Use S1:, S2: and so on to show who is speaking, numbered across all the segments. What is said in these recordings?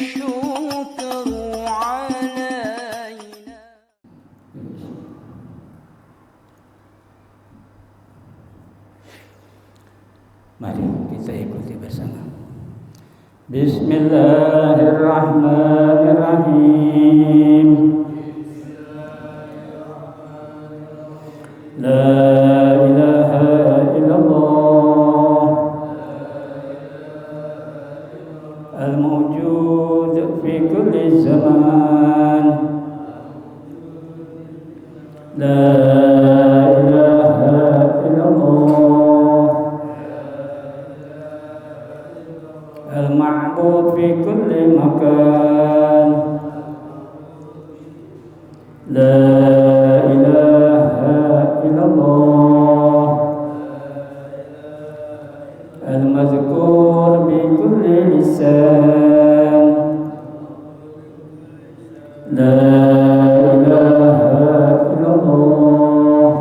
S1: الشكر علينا.
S2: Mari kita ikuti bersama. Bismillahirrahmanirrahim. La ilaha illallah al-mawjud fi kulli zaman. La ilaha illallah al-ma'bud fi kulli makan. La ilaha illallah al-madhkur bi kulli lisan. La ilaha illallah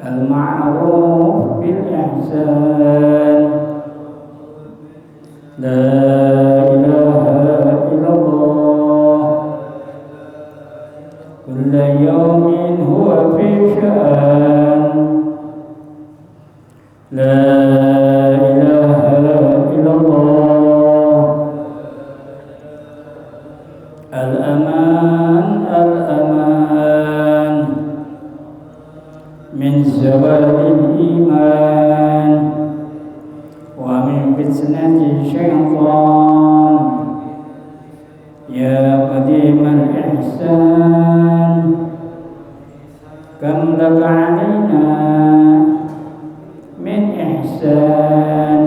S2: al-ma'ruf bil ihsan. La ilaha illallah kulla yawmin huwa fi sya'an. La ilaha illallah al-aman al-aman min zawalil iman wa min fitnati syaitan. Ya qadimal ihsan kam laka alaina min ihsan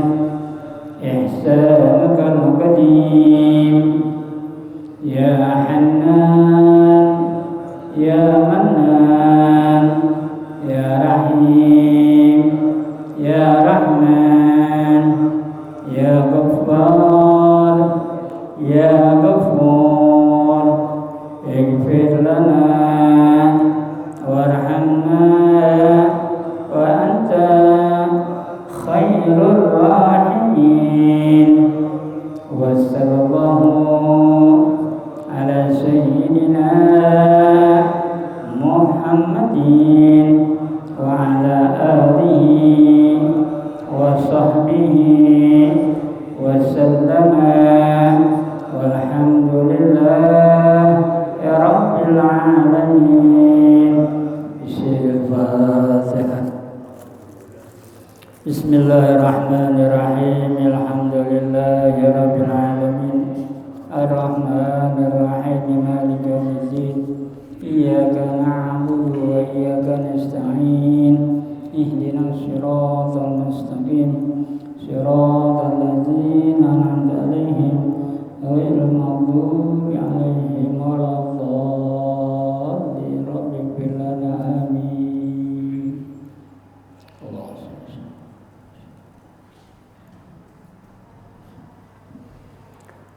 S2: ihsanuka al-qadim. Ya Hannan ya Mannan ya Rahim ya Rahman ya Ghaffar ya Ghafur. Ighfir lana warhamna wa anta khairur rahimin. Wa sallallahu ala sayyidina Muhammadin wa ala alihi wa sahbihi wa sallama walhamdulillah ya rabbil alamin. Bismillahirrahmanirrahim. Bismillahirrahmanirrahim. Alhamdulillahi rabbil alamin. Ar-Rahmanir-Rahim. Maliki yaumiddin. Iyyaka na'budu wa iyyaka nasta'in. Ihdinas siratal mustaqim. Siratal ladzina an'amta 'alaihim ghairil maghdubi 'alaihim waladdallin. Rabbighfir lana amin.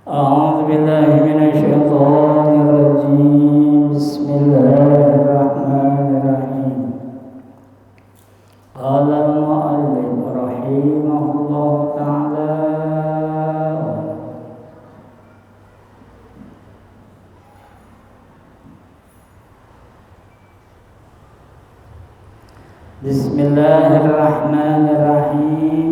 S2: A'udzu billahi minasy syaithanir rajim. Bismillahirrahmanirrahim. Qala al-mu'allif rahimahullah ta'ala. Bismillahirrahmanirrahim.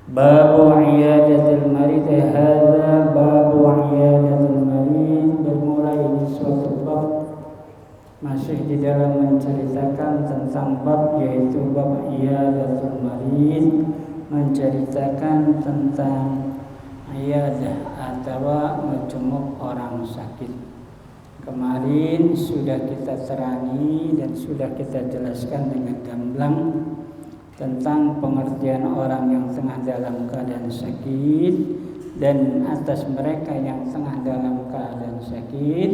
S2: Babu iyadatil marid. Hadza babu iyadatil marid. Bermulai di suatu bab, masih di dalam menceritakan tentang bab, yaitu bab iyadatul marid, menceritakan tentang iyadah atau menjenguk orang sakit. Kemarin sudah kita terangi dan sudah kita jelaskan dengan gamblang tentang pengertian orang yang tengah dalam keadaan sakit, dan atas mereka yang tengah dalam keadaan sakit,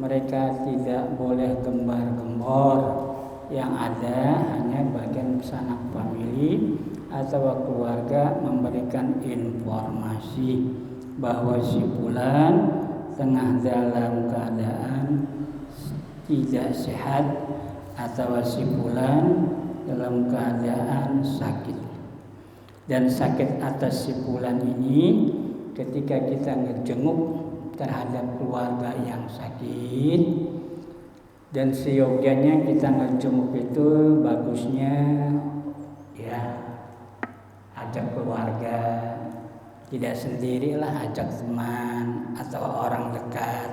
S2: mereka tidak boleh gembar-gembor. Yang ada hanya bagian sanak famili atau keluarga memberikan informasi bahwa si fulan tengah dalam keadaan tidak sehat atau si fulan dalam keadaan sakit. Dan sakit atas sipulan ini ketika kita ngejenguk terhadap keluarga yang sakit, dan seyogianya kita ngejenguk itu bagusnya ya ajak keluarga, tidak sendirilah, ajak teman atau orang dekat,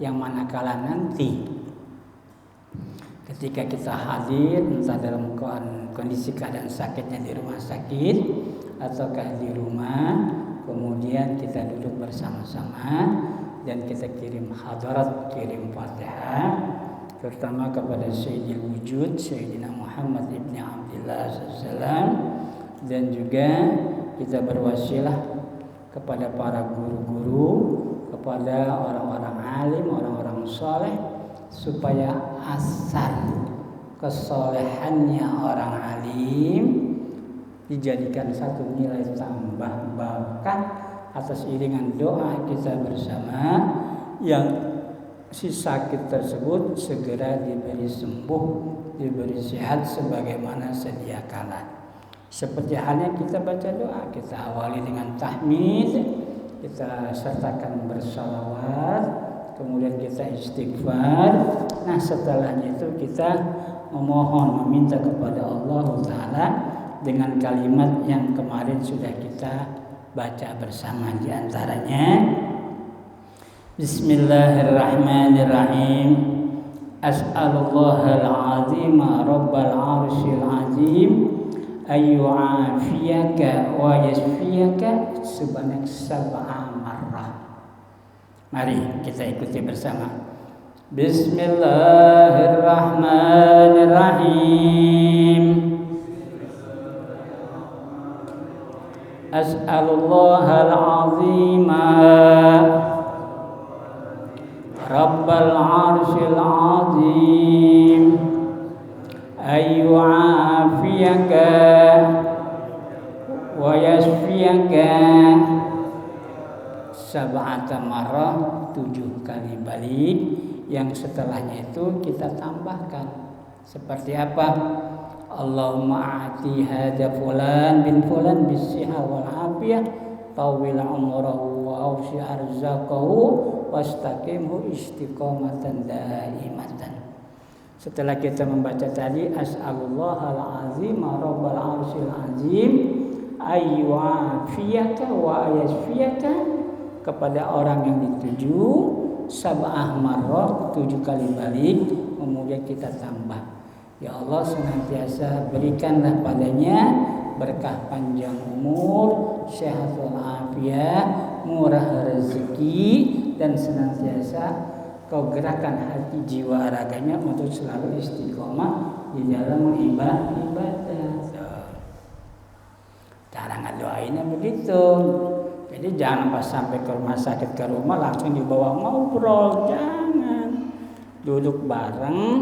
S2: yang manakala nanti ketika kita hadir entah dalam kondisi keadaan sakitnya di rumah sakit ataukah di rumah, kemudian kita duduk bersama-sama dan kita kirim hadarat, kirim Fatihah terutama kepada Sayyidil Wujud Sayyidina Muhammad ibn Abdullah SAW, dan juga kita berwasilah kepada para guru-guru, kepada orang-orang alim, orang-orang soleh, supaya asal kesolehannya orang alim dijadikan satu nilai tambah berkah atas iringan doa kita bersama, yang si sakit tersebut segera diberi sembuh, diberi sehat sebagaimana sedia kala. Seperti halnya kita baca doa, kita awali dengan tahmid, kita sertakan bersalawat, kemudian kita istighfar. Nah setelahnya itu kita memohon, meminta kepada Allah Ta'ala dengan kalimat yang kemarin sudah kita baca bersama, di antaranya Bismillahirrahmanirrahim. As'alullahal azim rabbal arsyil azim ayyu'afiyaka wa yashfiyaka sebanyak 7 marrah. Mari kita ikuti bersama. Bismillahirrahmanirrahim. As'alullahal azima rabbal arsyil azim ayyu'afiyaka wa yashfiyaka 7 marrah, 7 kali balik. Yang setelahnya itu kita tambahkan seperti apa? Allahumma a'ti hadza fulan bin fulan bis-sihah wal afiyah tawil umrahu wa awsi arzaqahu wastaqimhu istiqamatan daimatan. Setelah kita membaca tadi as'alullahal azim rabbal arsyil azim ayyu'afiyaka wa yashfiyaka, kepada orang yang dituju 7 marrah, 7 kali balik, kemudian kita tambah, ya Allah senantiasa berikanlah padanya berkah panjang umur, sehat walafiat, murah rezeki, dan senantiasa kau gerakkan hati jiwa raganya untuk selalu istiqomah di dalam ibadah. Cara ngedoainnya begitu. Jadi jangan pas sampai ke rumah sakit, ke rumah langsung dibawa ngobrol, jangan. Duduk bareng,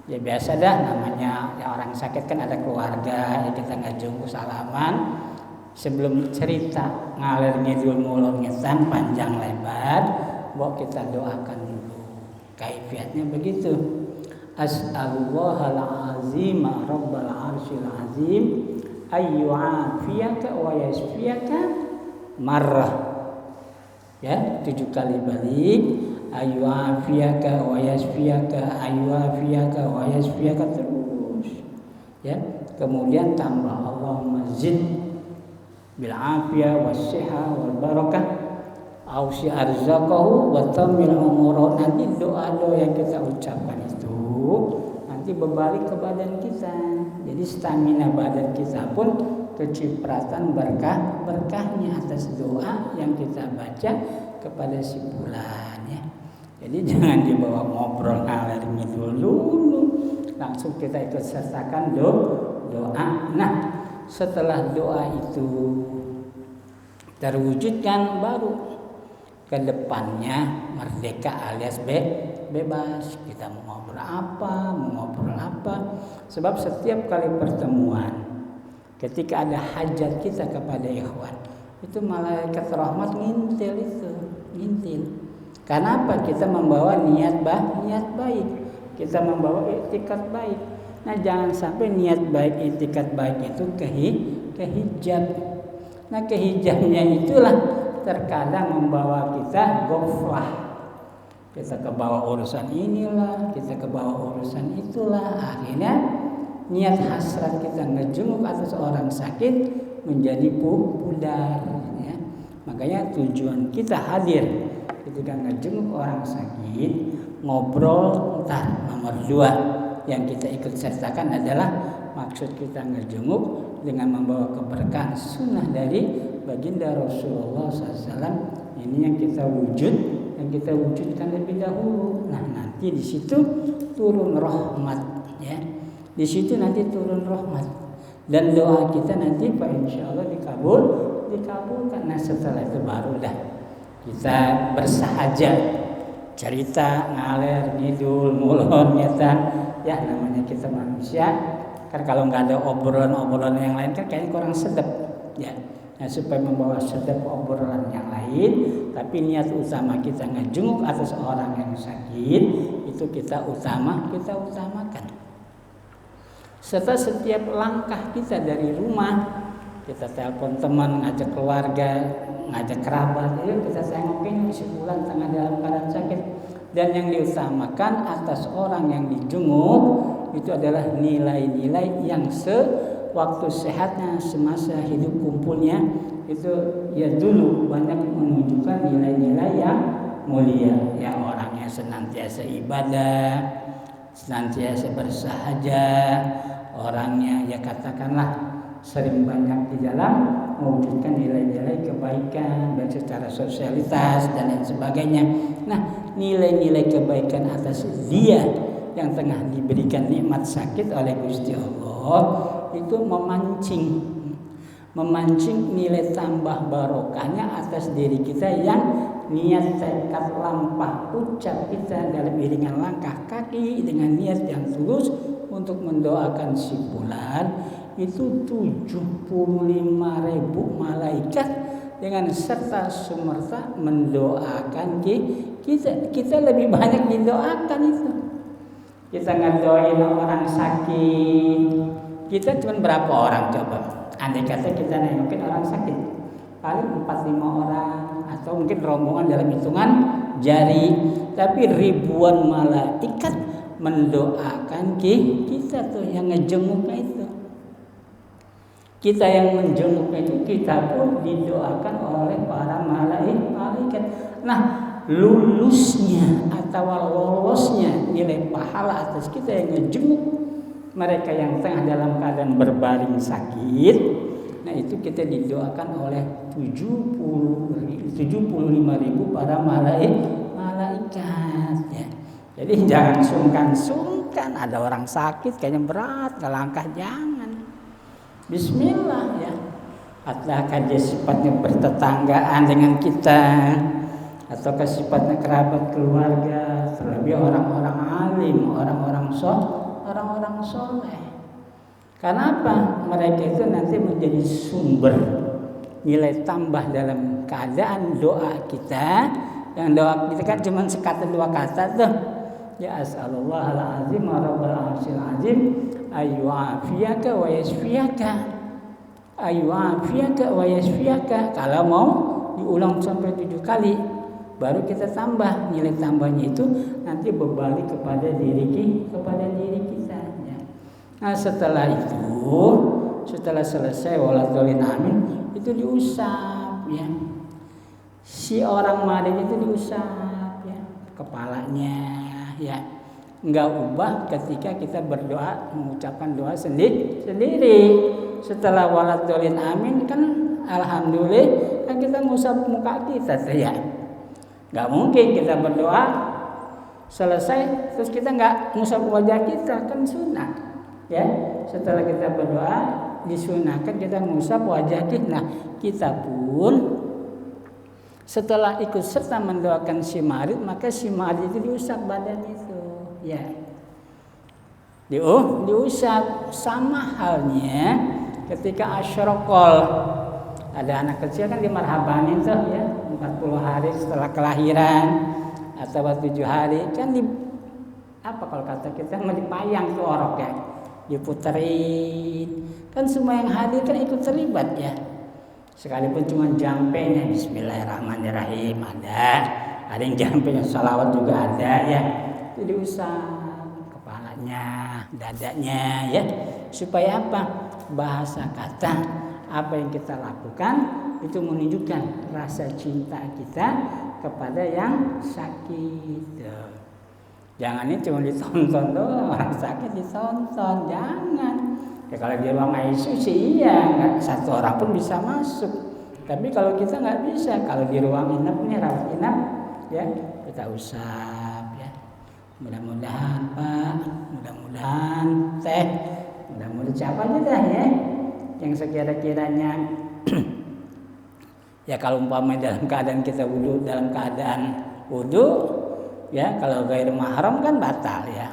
S2: ya biasa dah namanya ya orang sakit kan ada keluarga, ya kita ngajung salaman. Sebelum cerita ngalir ngidul mulur ngetan panjang lebar, bawa kita doakan dulu. Kaifiatnya begitu. As'alullahal azim rabbal arsyil azim ayyu'afiyaka wa yashfiyaka marrah, ya 7 kali balik, ayyu'afiyaka wa yashfiyaka, ayyu'afiyaka wa yashfiyaka terus, ya. Kemudian tambah Allahumma zid bil afiyah was-sihah wal barakah ausi arzaqahu wa tamil umur. Nanti doa-doa yang kita ucapkan itu nanti berbalik ke badan kita, jadi stamina badan kita pun kecipratan berkahnya atas doa yang kita baca kepada si fulan, ya. Jadi jangan dibawa ngobrol ngalir ngidul dulu, langsung kita ikut sertakan doa. Nah setelah doa itu terwujudkan, baru ke depannya merdeka alias bebas. Kita mau ngobrol apa, sebab setiap kali pertemuan ketika ada hajat kita kepada ikhwan, itu malaikat rahmat ngintil. Karena apa? Kita membawa niat baik, kita membawa iktikad baik. Nah jangan sampai niat baik, iktikad baik itu kehijab. Nah, kehijabnya itulah terkadang membawa kita ghaflah. Kita ke bawah urusan inilah, kita ke bawah urusan itulah. Akhirnya niat hasrat kita ngejenguk atas orang sakit menjadi pudar. Ya. Makanya tujuan kita hadir ketika ngejenguk orang sakit, ngobrol. Entar nomor 2 yang kita ikut sertakan adalah maksud kita ngejenguk dengan membawa keberkahan sunnah dari baginda Rasulullah SAW. Ini yang kita wujudkan lebih dahulu. Nah, nanti di situ turun rahmat, ya. Di situ nanti turun rahmat dan doa kita nanti Pak insya Allah dikabulkan. Nah, setelah itu barulah kita bersahaja, cerita ngalir ngidul mulon nyata, ya namanya kita manusia. Kan kalau nggak ada obrolan yang lain kan kayaknya kurang sedap, ya. Nah, supaya membawa sedap obrolan yang lain, tapi niat utama kita ngejenguk atas orang yang sakit itu kita utamakan. Serta setiap langkah kita dari rumah, kita telepon teman, ngajak keluarga, ngajak kerabat, ayo kita tengokin sebulan tengah dalam keadaan sakit. Dan yang diutamakan atas orang yang dijenguk itu adalah nilai-nilai yang waktu sehatnya, semasa hidup kumpulnya itu ya dulu banyak menunjukkan nilai-nilai yang mulia, ya orangnya senantiasa ibadah, senantiasa bersahaja, orangnya ya katakanlah sering banyak di dalam mewujudkan nilai-nilai kebaikan baik secara sosialitas dan lain sebagainya. Nah, nilai-nilai kebaikan atas dia yang tengah diberikan nikmat sakit oleh Gusti Allah itu memancing nilai tambah barokahnya atas diri kita yang niat tekad lampah ucap kita dalam iringan langkah kaki dengan niat yang tulus untuk mendoakan si fulan itu 75.000 malaikat dengan serta sumerta mendoakan kita lebih banyak didoakan itu. Kita ngedoain orang sakit, kita cuma berapa orang coba? Andai kata kita nengokin orang sakit, paling 4-5 orang atau mungkin rombongan dalam hitungan jari, tapi ribuan malaikat mendoakan kita tuh yang ngejenguknya itu. Kita yang menjenguknya itu kita pun didoakan oleh para malaikat. Nah, lulusnya atau lolosnya nilai pahala atas kita yang ngejenguk mereka yang tengah dalam keadaan berbaring sakit, nah itu kita didoakan oleh 75.000 para malaikat, ya. Jadi jangan sungkan ada orang sakit kayaknya berat, langkah jangan. Bismillah, ya. Apakah dia sifatnya bertetanggaan dengan kita ataukah sifatnya kerabat keluarga, terlebih orang-orang alim, orang-orang soleh. Kenapa? Mereka itu nanti menjadi sumber nilai tambah dalam keadaan doa kita. Yang doa kita kan cuma sekata 2 kata tuh. Ya as'alullahal azim wa rabbal arsyil azim ayyu'afiyaka wa yashfiyaka. Ayyu'afiyaka wa yashfiyaka. Kalau mau diulang sampai 7 kali baru kita tambah. Nilai tambahnya itu nanti berbalik kepada diri kita, ya. Nah, setelah selesai waladhdallin amin itu diusap, ya. Si orang marid itu diusap, ya, kepalanya, ya. Enggak ubah ketika kita berdoa mengucapkan doa sendiri. Setelah waladhdallin amin kan alhamdulillah kan kita ngusap muka kita tuh, ya. Enggak mungkin kita berdoa selesai terus kita enggak ngusap wajah kita, kan sunah, ya. Setelah kita berdoa disunahkan kita ngusap wajah kita. Nah, kita pun setelah ikut serta mendoakan si marid, maka si marid itu diusap badan itu, ya. Diusap. Sama halnya ketika asyraqal, ada anak kecil kan dimarhabanin tuh, ya, 40 hari setelah kelahiran atau 7 hari kan kalau kata kita dipayang tuh orok, ya. diputerin. Kan semua yang hadir kan ikut terlibat ya. Sekalipun cuma jampenya Bismillahirrahmanirrahim ada yang jampenya salawat juga ada ya. Itu diusap kepalanya, dadanya ya. Supaya apa? Bahasa kata apa yang kita lakukan itu menunjukkan rasa cinta kita kepada yang sakit. Jangan ini cuma ditonton doang, orang sakit ditonton, jangan. Ya kalau di ruang ICU sih iya, nggak satu orang pun bisa masuk. Tapi kalau kita nggak bisa, kalau di ruang inap nih, rawat inap, ya kita usap ya. Mudah-mudahan Pak, mudah-mudahan Teh, mudah-mudahan siapa aja dah ya, yang sekira-kiranya ya kalau umpamanya dalam keadaan kita wudhu, dalam keadaan wudhu ya, kalau gair mahram kan batal ya.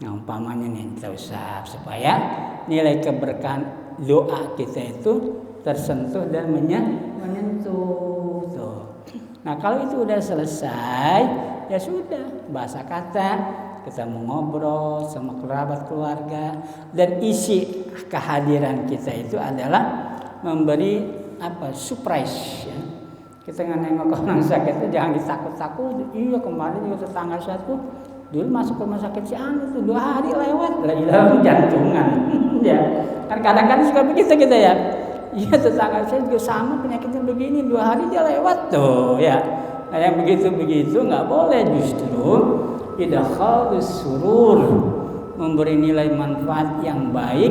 S2: Nah umpamanya nih kita usap supaya nilai keberkahan doa kita itu tersentuh dan menyentuh tuh. Nah kalau itu udah selesai ya sudah, bahasa kata kita mau ngobrol sama kerabat keluarga, dan isi kehadiran kita itu adalah memberi surprise ya. Kita nengok orang sakit itu jangan ditakut-takut. Iya kemarin juga tetangga saya tuh dulu masuk ke rumah sakit si Anu tuh 2 hari lewat dalam jantungan. Ya kan kadang-kadang suka begitu kita ya. Iya tetangga saya juga sama penyakitnya begini 2 hari dia lewat tuh ya. Nah yang begitu-begitu nggak boleh, justru idkhalus surur, memberi nilai manfaat yang baik.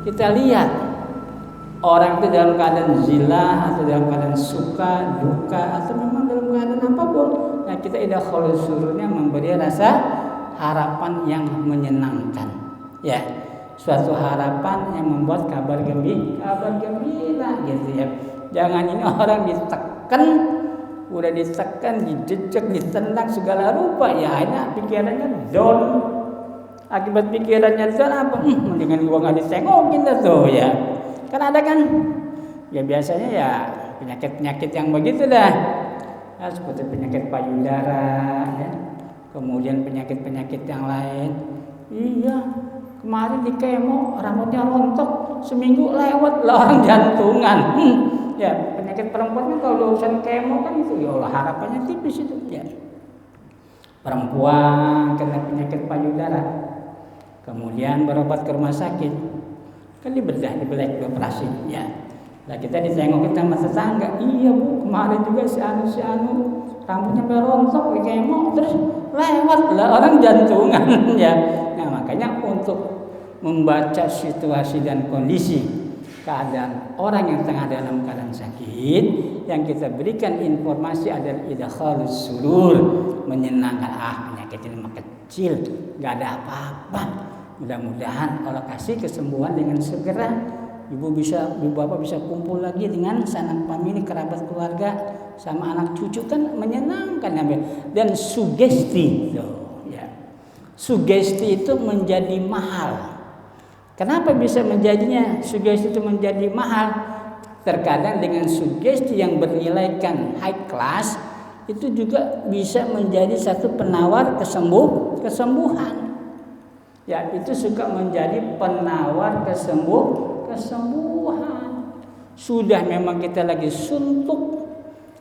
S2: Kita lihat orang itu dalam keadaan zilah atau dalam keadaan suka, duka, atau memang dalam keadaan apapun. Nah kita idkhalus sururnya memberi rasa harapan yang menyenangkan. Ya, suatu harapan yang membuat kabar gembira gitu ya. Jangan ini orang ditekan, udah ditekan, dijejek, ditendang segala rupa ya, akhirnya pikirannya down. Akibat pikirannya down apa? Mendingan gua nggak ditengokin dah tuh ya. Kan ada kan ya biasanya ya penyakit-penyakit yang begitu dah ya, seperti penyakit payudara ya, kemudian penyakit-penyakit yang lain. Iya kemarin di kemo rambutnya rontok, seminggu lewat lah orang jantungan. Ya penyakit perempuan kan kalau urusan kemo kan itu ya Allah harapannya tipis itu ya. Perempuan kena penyakit payudara kemudian berobat ke rumah sakit kan dibedah, dioperasi ya. Nah kita ditengok kita sama tetangga, iya Bu kemarin juga si anu rambutnya berontok di kemo terus lewat lah orang jantungan ya. Nah makanya untuk membaca situasi dan kondisi keadaan orang yang tengah dalam keadaan sakit, yang kita berikan informasi adalah idkhalus surur, menyenangkan. Penyakit ini mah kecil, nggak ada apa-apa. Mudah-mudahan Allah kasih kesembuhan dengan segera. Ibu bapak bisa kumpul lagi dengan sanak famili, kerabat keluarga, sama anak cucu kan menyenangkan ya. Dan sugesti ya. Sugesti itu menjadi mahal. Kenapa bisa menjadinya sugesti itu menjadi mahal? Terkadang dengan sugesti yang bernilaikan high class itu juga bisa menjadi satu penawar kesembuhan. Ya itu suka menjadi penawar kesembuhan. Sudah memang kita lagi suntuk,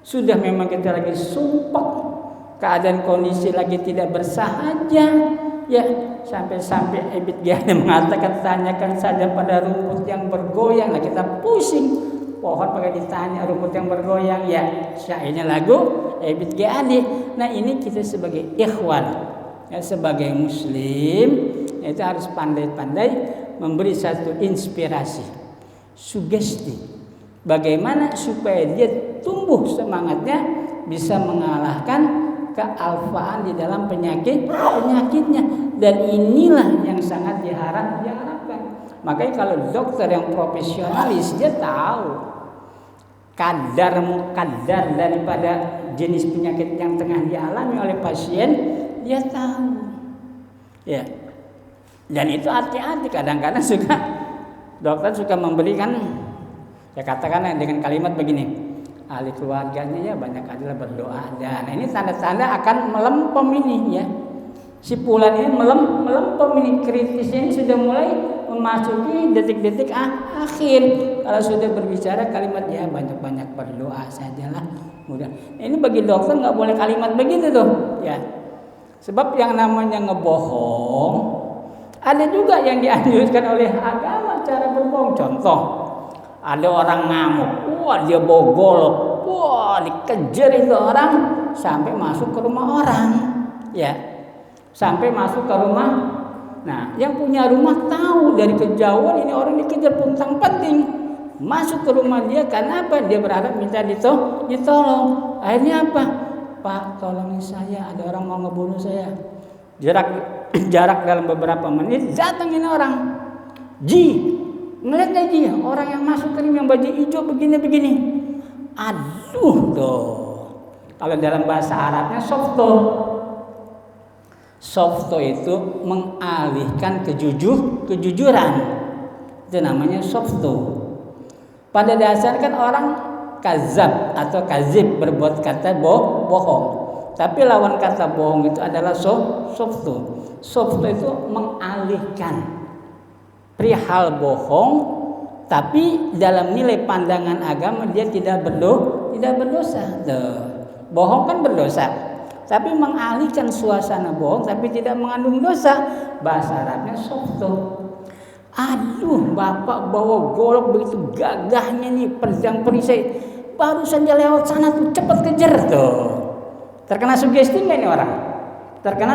S2: sudah memang kita lagi sumpek, keadaan kondisi lagi tidak bersahaja, ya sampai Ebit Gani mengatakan tanyakan saja pada rumput yang bergoyang. Nah kita pusing, pohon pakai ditanya rumput yang bergoyang ya. Syairnya lagu Ebit Gani. Nah ini kita sebagai ikhwan, ya, sebagai muslim itu harus pandai-pandai memberi satu inspirasi, sugesti. Bagaimana supaya dia tumbuh semangatnya bisa mengalahkan kealfaan di dalam penyakitnya. Dan inilah yang sangat diharapkan. Makanya kalau dokter yang profesionalis dia tahu kadar daripada jenis penyakit yang tengah dialami oleh pasien, dia tahu. Ya. Dan itu hati-hati, kadang-kadang dokter suka memberikan, saya katakan dengan kalimat begini, ahli keluarganya ya banyak adalah berdoa. Dan ini tanda-tanda akan melempem ini ya. Si fulan ini melempem ini, kritisnya ini sudah mulai memasuki detik-detik akhir. Kalau sudah berbicara kalimat ya banyak-banyak berdoa sajalah. Mudah. Ini bagi dokter nggak boleh kalimat begitu tuh, ya. Sebab yang namanya ngebohong ada juga yang dianjurkan oleh agama cara berbohong. Contoh, ada orang ngamuk, wah dia bawa golok, wah dikejar itu orang sampai masuk ke rumah orang, ya. Sampai masuk ke rumah. Nah, yang punya rumah tahu dari kejauhan ini orang dikejar puntang penting. Masuk ke rumah dia karena apa? Dia berharap minta ditolong. Akhirnya apa? Pak, tolongin saya, ada orang mau ngebunuh saya. Jarak dalam beberapa menit datang ini orang. Ngeliat gak Ji? Orang yang masuk ke yang baju hijau begini-begini. Aduh tuh. Kalau dalam bahasa Arabnya softo. Softo itu mengalihkan kejujuran. Itu namanya softo. Pada dasarnya kan orang kazab atau kazib berbuat kata bohong. Tapi lawan kata bohong itu adalah softo. Softo itu mengalihkan perihal bohong, tapi dalam nilai pandangan agama dia tidak berdosa. Bohong kan berdosa. Tapi mengalihkan suasana bohong tapi tidak mengandung dosa. Bahasa Arabnya softo. Aduh, bapak bawa golok begitu gagahnya nih, pedang perisai. Baru saja lewat sana tuh, cepat kejar tuh. Terkena sugesti nggak ini orang? Terkena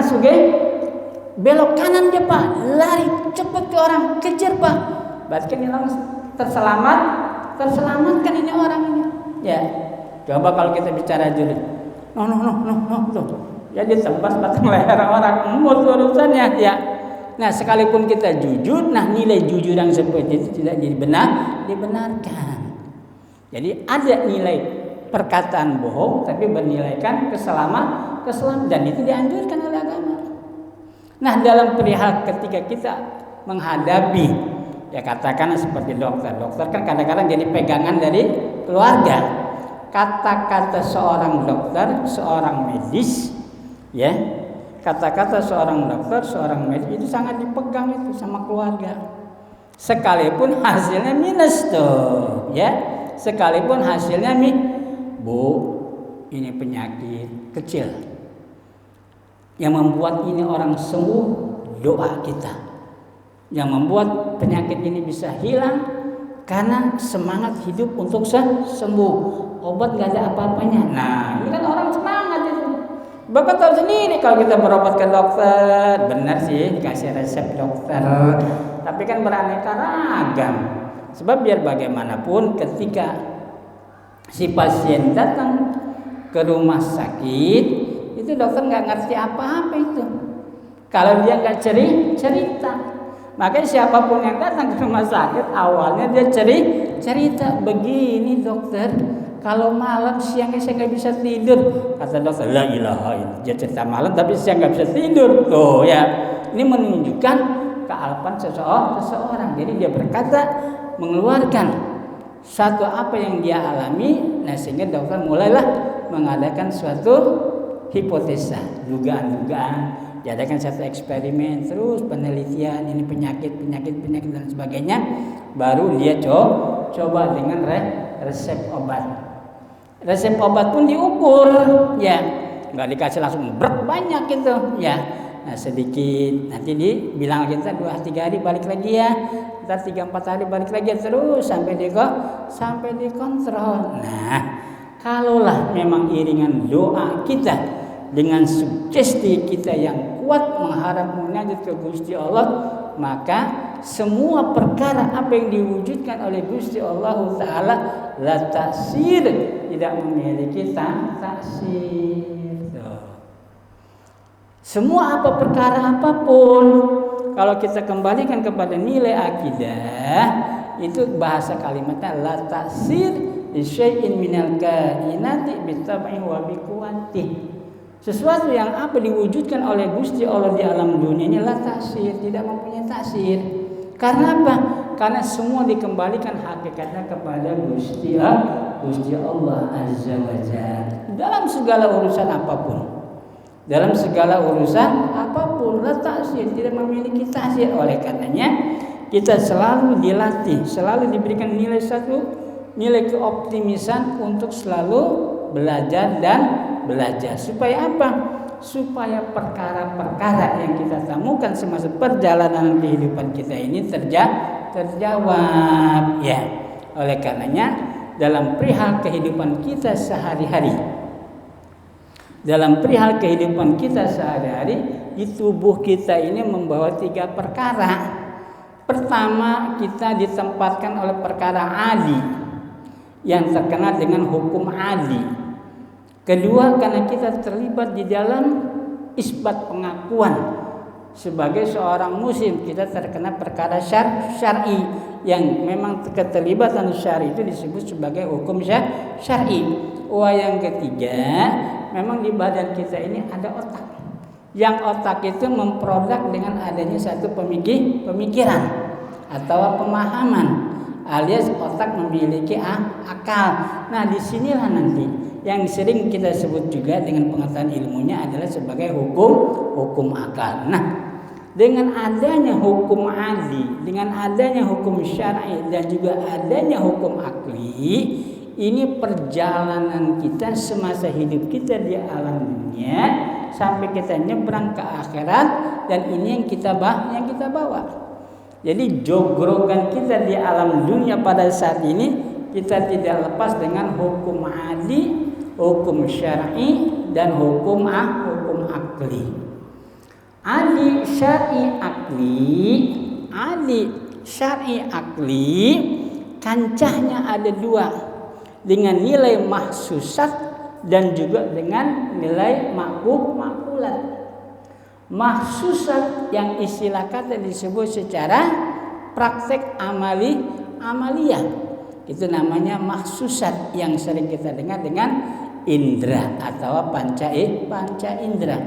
S2: belok kanan dia pak, lari cepat ke orang, kejar pak. Berarti kan ini langsung terselamatkan ini orang ini. Ya, coba kalau kita bicara jujur. No, ya ditebas batang leher orang, emut urusannya ya. Nah sekalipun kita jujur, nah nilai jujur yang seperti itu tidak dibenarkan. Jadi ada nilai perkataan bohong, tapi bernilaikan keselamatan dan itu dianjurkan oleh agama. Nah dalam perihal ketika kita menghadapi, ya katakan seperti dokter kan kadang-kadang jadi pegangan dari keluarga. Kata-kata seorang dokter, seorang medis, ya, kata-kata seorang dokter, seorang medis itu sangat dipegang itu sama keluarga. Sekalipun hasilnya minus tuh, ya, sekalipun hasilnya Bu, ini penyakit kecil. Yang membuat ini orang sembuh doa kita. Yang membuat penyakit ini bisa hilang karena semangat hidup untuk sembuh. Obat gak ada apa-apanya. Nah, ini kan orang semangat itu. Bapak tahu sendiri kalau kita berobat ke dokter, benar sih dikasih resep dokter, tapi kan beraneka ragam. Sebab biar bagaimanapun ketika si pasien datang ke rumah sakit, itu dokter nggak ngerti apa-apa itu. Kalau dia nggak cerita, makanya siapapun yang datang ke rumah sakit awalnya dia cerita begini dokter. Kalau malam siangnya saya nggak bisa tidur, kata dokter, la ilaha illallah. Dia cerita malam tapi siang nggak bisa tidur. Tuh ya, ini menunjukkan kealpan seseorang. Jadi dia berkata mengeluarkan satu apa yang dia alami. Nah sehingga dokter mulailah mengadakan suatu hipotesa, dugaan-dugaan. Diadakan satu eksperimen, terus penelitian ini penyakit dan sebagainya. Baru dia coba dengan resep obat. Resep obat pun diukur, ya, nggak dikasih langsung banyak gitu, ya. Nah sedikit, nanti dibilang kita 2-3 hari balik lagi ya, ntar 3-4 hari balik lagi terus sampai dikontrol. Nah, kalaulah memang iringan doa kita dengan sugesti kita yang kuat mengharap munajat ke Gusti Allah, maka semua perkara apa yang diwujudkan oleh Gusti Allah Ta'ala la taksir, tidak memiliki taksir. Semua perkara apapun, kalau kita kembalikan kepada nilai akidah, itu bahasa kalimatnya la taksir li syai'in minal kainati bitab'in wa biquwwati. Sesuatu yang apa diwujudkan oleh Gusti Allah di alam dunia ini la taksir, tidak mempunyai taksir. Karena apa? Karena semua dikembalikan hakikatnya kepada Gusti Allah Azza wa Jalla. Dalam segala urusan apapun. apapun, la ta'sir, tidak memiliki ta'sir. Oleh karenanya kita selalu dilatih, selalu diberikan nilai keoptimisan untuk selalu belajar dan belajar. Supaya apa? Supaya perkara-perkara yang kita temukan semasa perjalanan kehidupan kita ini terjawab, ya. Oleh karenanya dalam perihal kehidupan kita sehari-hari, di tubuh kita ini membawa 3 perkara. Pertama, kita ditempatkan oleh perkara adi yang terkenal dengan hukum adi. Kedua, karena kita terlibat di dalam isbat pengakuan sebagai seorang muslim, kita terkena perkara syar'i yang memang keterlibatan syar'i itu disebut sebagai hukum syar'i. Yang ketiga, memang di badan kita ini ada otak. Yang otak itu memproduk dengan adanya satu pemikiran atau pemahaman, alias otak memiliki akal. Nah, disinilah nanti yang sering kita sebut juga dengan pengetahuan ilmunya adalah sebagai hukum akal. Nah, dengan adanya hukum adi, dengan adanya hukum syar'i dan juga adanya hukum akli, ini perjalanan kita semasa hidup kita di alam dunia sampai kita nyebrang ke akhirat, dan ini yang kita bawa. Jadi jogrogan kita di alam dunia pada saat ini kita tidak lepas dengan hukum adi, hukum syar'i dan hukum akli. Adi syar'i akli kancahnya ada 2, dengan nilai mahsusat dan juga dengan nilai makulat. Mahsusat yang istilah kata disebut secara praktek amaliyah, itu namanya mahsusat, yang sering kita dengar dengan indra atau panca indra.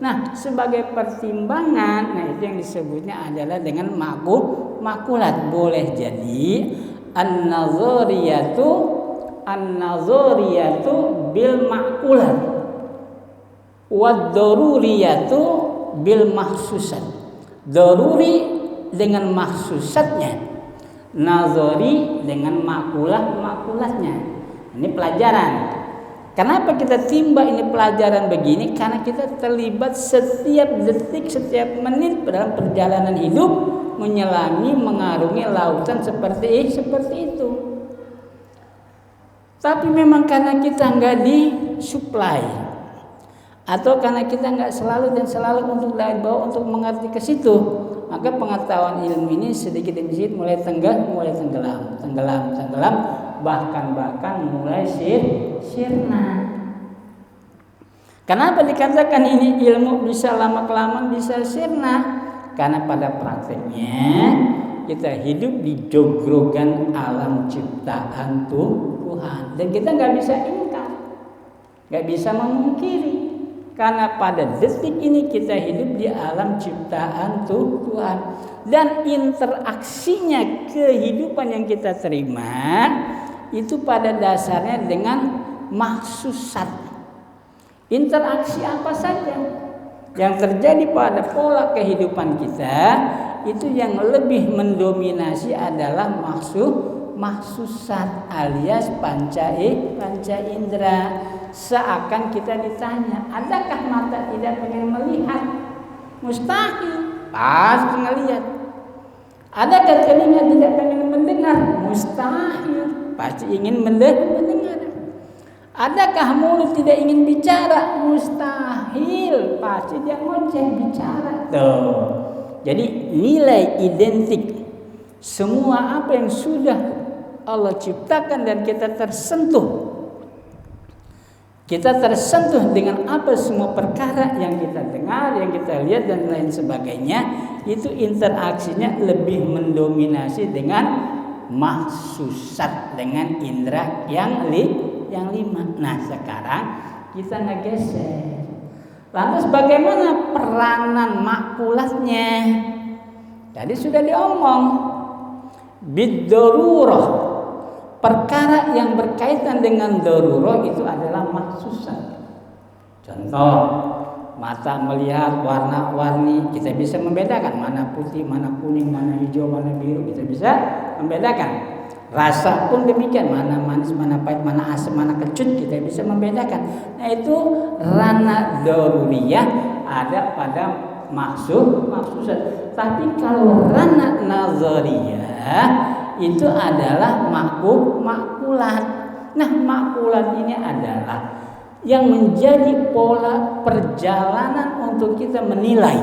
S2: Nah, sebagai pertimbangan, itu yang disebutnya adalah dengan makulat. Boleh jadi an-nazariyatu bil makulat wad-daruriyatu bil mahsusat. Daruri dengan mahsusatnya, nazari dengan makulatnya. Ini pelajaran. Kenapa kita timba ini pelajaran begini? Karena kita terlibat setiap detik, setiap menit dalam perjalanan hidup, menyelami, mengarungi lautan seperti itu. Tapi memang karena kita nggak disuplai, atau karena kita nggak selalu untuk bawa untuk mengerti ke situ, maka pengetahuan ilmu ini sedikit demi sedikit mulai tenggelam, bahkan mulai sirna. Kenapa dikatakan ini ilmu bisa lama kelamaan bisa sirna? Karena pada prakteknya kita hidup di jogrogan alam ciptaan Tuhan, dan kita nggak bisa ingkar, nggak bisa memungkiri. Karena pada detik ini kita hidup di alam ciptaan Tuhan, dan interaksinya kehidupan yang kita terima itu pada dasarnya dengan mahsusat. Interaksi apa saja yang terjadi pada pola kehidupan kita, itu yang lebih mendominasi adalah mahsusat alias panca indera. Seakan kita ditanya, adakah mata tidak pengen melihat? Mustahil, pasti ngelihat. Adakah telinga tidak pengen mendengar? Mustahil, pasti ingin mendengar. Adakah mulut tidak ingin bicara? Mustahil, pasti dia ngoceh bicara. Tuh. Jadi nilai identik semua apa yang sudah Allah ciptakan, dan kita tersentuh dengan apa semua perkara yang kita dengar, yang kita lihat dan lain sebagainya, itu interaksinya lebih mendominasi dengan mahsusat, dengan indera yang 5. Nah, sekarang kita ngegeser. Lantas bagaimana peranan makulatnya? Tadi sudah diomong, bid-darurah, perkara yang berkaitan dengan darurah itu adalah mahsusat. Contoh, mata melihat warna-warni, kita bisa membedakan mana putih, mana kuning, mana hijau, mana biru, kita bisa membedakan. Rasa pun demikian, mana manis, mana pahit, mana asam, mana kecut, kita bisa membedakan. Nah itu rana daruriyah ada pada maksud. Tapi kalau rana nazariyah itu adalah makulat. Nah makulat ini adalah yang menjadi pola perjalanan untuk kita menilai.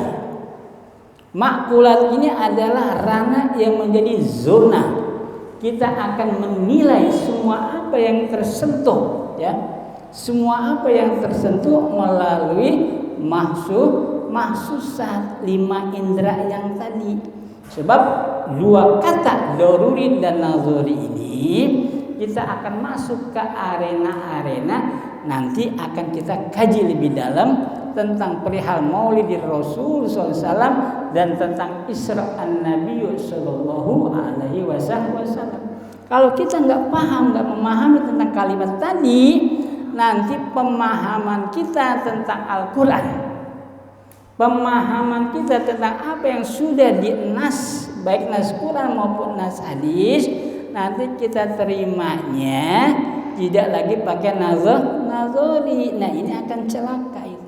S2: Makulat ini adalah ranah yang menjadi zona kita akan menilai semua apa yang tersentuh, ya, semua apa yang tersentuh melalui mahsusat 5 indera yang tadi. Sebab 2 kata daruri dan nazari ini kita akan masuk ke arena-arena, nanti akan kita kaji lebih dalam tentang perihal Maulidir Rasul SAW dan tentang Isra an-Nabi Sallallahu Alaihi Wasallam. Kalau kita nggak memahami tentang kalimat tadi, nanti pemahaman kita tentang Al-Quran, pemahaman kita tentang apa yang sudah dinas, baik nas Quran maupun nas hadis, nanti kita terimanya tidak lagi pakai nazari. Nah ini akan celaka itu.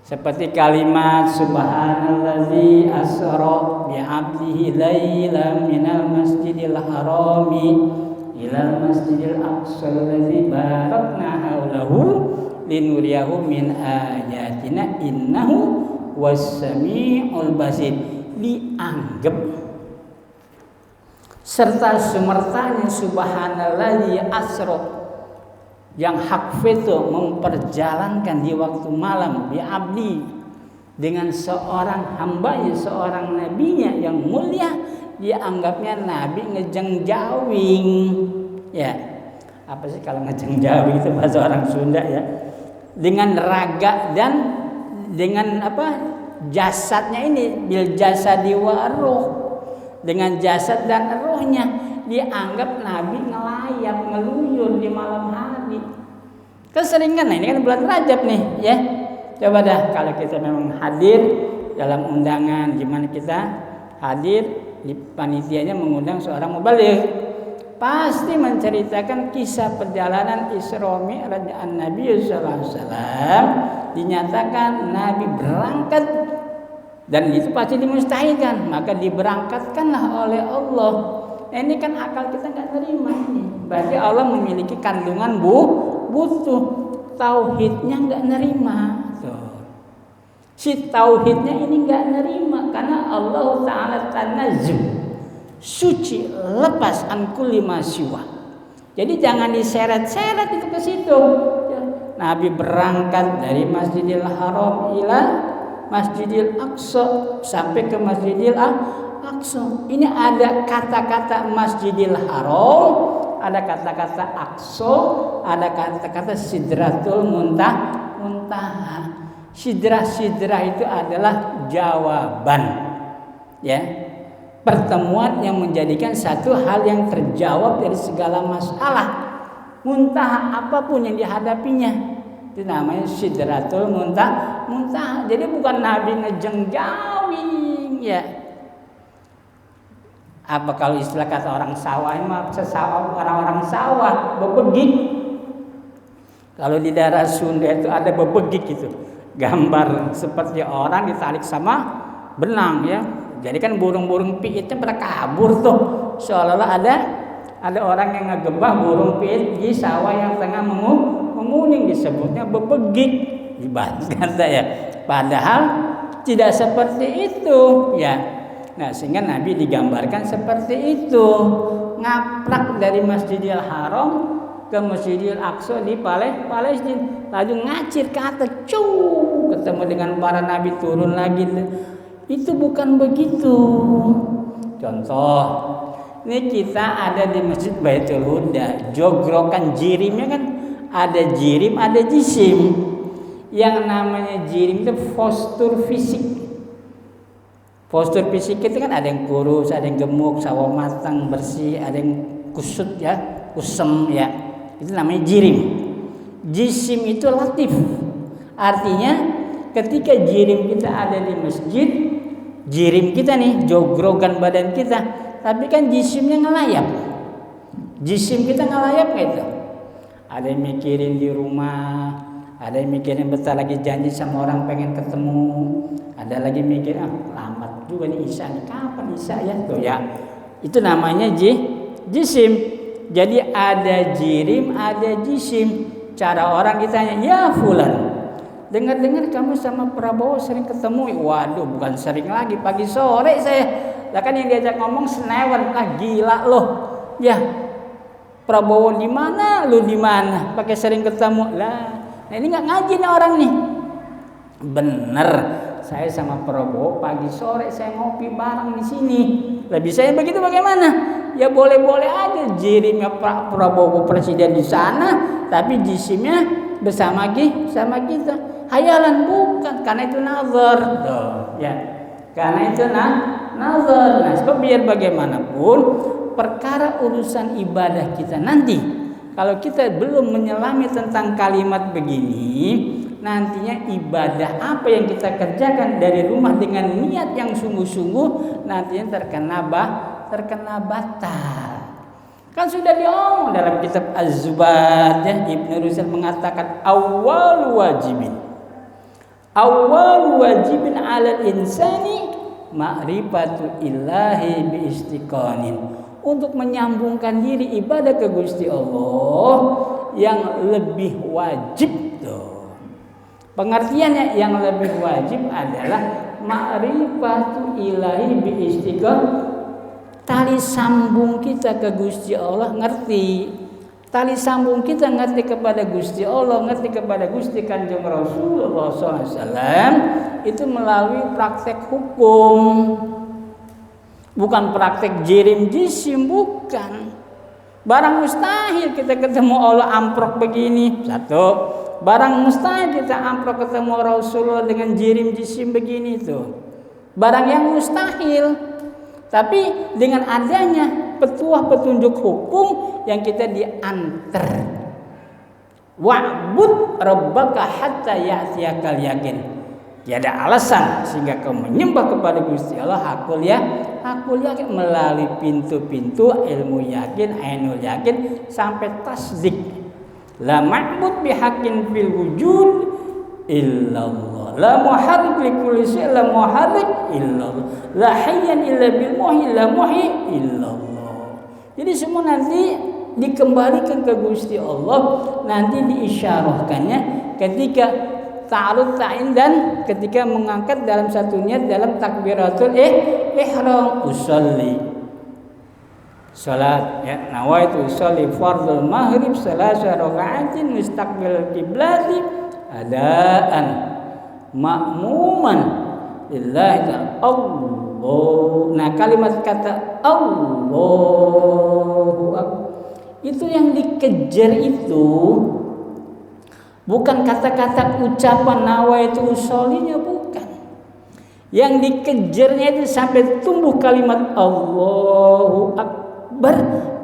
S2: Seperti kalimat subhanallazi asra bi 'abdihi lailan minal masjidil harami ilal masjidil aqsal ladzi barakna haulahu linuriyahu min ayatina innahu was-sami'ul basir. Dianggap serta semertanya subhanallazi asra yang hak veto memperjalankan di waktu malam bi'abdi dengan seorang hambanya, seorang nabinya yang mulia, dia anggapnya nabi ngejengjawing. Ya, apa sih kalau ngejengjawing itu bahasa orang Sunda ya? Dengan raga dan dengan jasadnya ini bil jasadi wa ruh, dengan jasad dan rohnya dianggap nabi ngelayap ngeluyur di malam hari. Keseringan, nah ini kan bulan Rajab nih ya. Coba dah kalau kita memang hadir dalam undangan, gimana kita hadir di panitianya mengundang seorang mubaligh, pasti menceritakan kisah perjalanan Isra Mi'raj Nabi sallallahu alaihi wasallam. Dinyatakan Nabi berangkat dan itu pasti dimustahilkan, maka diberangkatkanlah oleh Allah. Nah, ini kan akal kita nggak terima ini. Berarti Allah memiliki kandungan butuh, tauhidnya nggak nerima. Si tauhidnya ini nggak nerima karena Allah Taala tanazzul, suci, lepas an kulli ma siwa. Jadi jangan diseret-seret itu ke situ. Nabi berangkat dari Masjidil Haram ila Masjidil Aqsa sampai ke Masjidil Aqsa. Ini ada kata-kata Masjidil Haram, ada kata-kata Aqsa, ada kata-kata Sidratul Muntaha. Sidrah itu adalah jawaban, ya, pertemuan yang menjadikan satu hal yang terjawab dari segala masalah. Muntaha apapun yang dihadapinya itu namanya Sidratul Muntaha. Jadi bukan Nabi ngejengjawing, ya. Apa kalau istilah kata orang sawah ini mah orang-orang sawah bebegik. Kalau di daerah Sunda itu ada bebegik itu, gambar seperti orang ditarik sama benang ya. Jadi kan burung-burung piitnya pada kabur tuh, seolah-olah ada orang yang ngegebah burung piit di sawah yang tengah menguning, disebutnya bebegik, dibahasakan ya. Padahal tidak seperti itu ya. Nah, sehingga Nabi digambarkan seperti itu, ngaplak dari Masjidil Haram ke Masjidil Aqsa di Palestina, lalu ngacir ke atas, ketemu dengan para nabi, turun lagi. Itu bukan begitu. Contoh, ini kita ada di Masjid Baitul Huda, jogrokan jirimnya kan ada jirim, ada jisim. Yang namanya jirim itu postur fisik. Postur fisik itu kan ada yang kurus, ada yang gemuk, sawo matang, bersih, ada yang kusut ya, kusem ya. Itu namanya jirim. Jisim itu latif. Artinya ketika jirim kita ada di masjid, jirim kita nih jogrogan badan kita, tapi kan jisimnya ngelayap. Jisim kita ngelayap kayak itu. Ada yang mikirin di rumah, ada yang mikirin bentar lagi janji sama orang pengen ketemu, ada lagi mikir lambat juga nih Isya nih, kapan Isya ya tuh ya. Itu namanya jisim. Jadi ada jirim, ada jisim. Cara orang ditanya, ya fulan, dengar-dengar kamu sama Prabowo sering ketemu. Waduh, bukan sering lagi, pagi sore saya. Lah kan yang diajak ngomong senewan, gila loh. Ya, Prabowo di mana, lu di mana? Pakai sering ketemu. Lah, nah ini nggak ngaji nih orang nih. Bener, saya sama Prabowo pagi sore saya ngopi bareng di sini. Lah bisa begitu bagaimana? Ya boleh-boleh aja jirimnya Pak Prabowo presiden di sana, tapi jisimnya bersama kita. Hayalan bukan, karena itu nazar. Ya. Karena itu nazar. Nah, sebab biar bagaimanapun perkara urusan ibadah kita nanti, kalau kita belum menyelami tentang kalimat begini, nantinya ibadah apa yang kita kerjakan dari rumah dengan niat yang sungguh-sungguh nantinya terkena batal. Kan sudah diomong dalam kitab Az-Zubad, ya, Ibnu Rushd mengatakan awal wajibin 'alal insani ma'rifatu illahi bi istiqanin. Untuk menyambungkan diri ibadah ke Gusti Allah yang lebih wajib tuh. Pengertiannya yang lebih wajib adalah ma'rifatu ilahi bi istiqan. Tali sambung kita ke Gusti Allah ngerti. Tali sambung kita ngerti kepada Gusti Allah, ngerti kepada Gusti Kanjeng Rasulullah SAW itu melalui praktek hukum. Bukan praktek jirim jisim, bukan. Barang mustahil kita ketemu Allah amprok begini. Satu. Barang mustahil kita amprok ketemu Rasulullah dengan jirim jisim begini tuh. Barang yang mustahil. Tapi dengan adanya petunjuk hukum yang kita diantar. Wa'bud rabbaka hatta ya'tiyakal yakin. Tiada alasan sehingga kau menyembah kepada Gusti Allah hakul yakin melalui pintu-pintu ilmu yakin, ainul yakin sampai tasdik. La ma'bud bihaqqin fil wujud illallah. La muharrik li kulli syai' la muharrik illallah. La hayyan illa bil muhyi la muhyi illallah. Jadi semua nanti dikembalikan ke Gusti Allah, nanti diisyarahkannya ketika ta'arud ta'in dan ketika mengangkat dalam satu niat dalam takbiratul ihram. Usolli salat, ya, nawaitu usolli fardhu maghrib salasa raka'atin mustaqbil qiblati adaan ma'muman lillahi Allah. Nah, kalimat kata Allahu Akbar itu yang dikejar itu bukan kata-kata ucapan nawaitu usollinya, bukan. Yang dikejarnya itu sampai tumbuh kalimat Allahu Akbar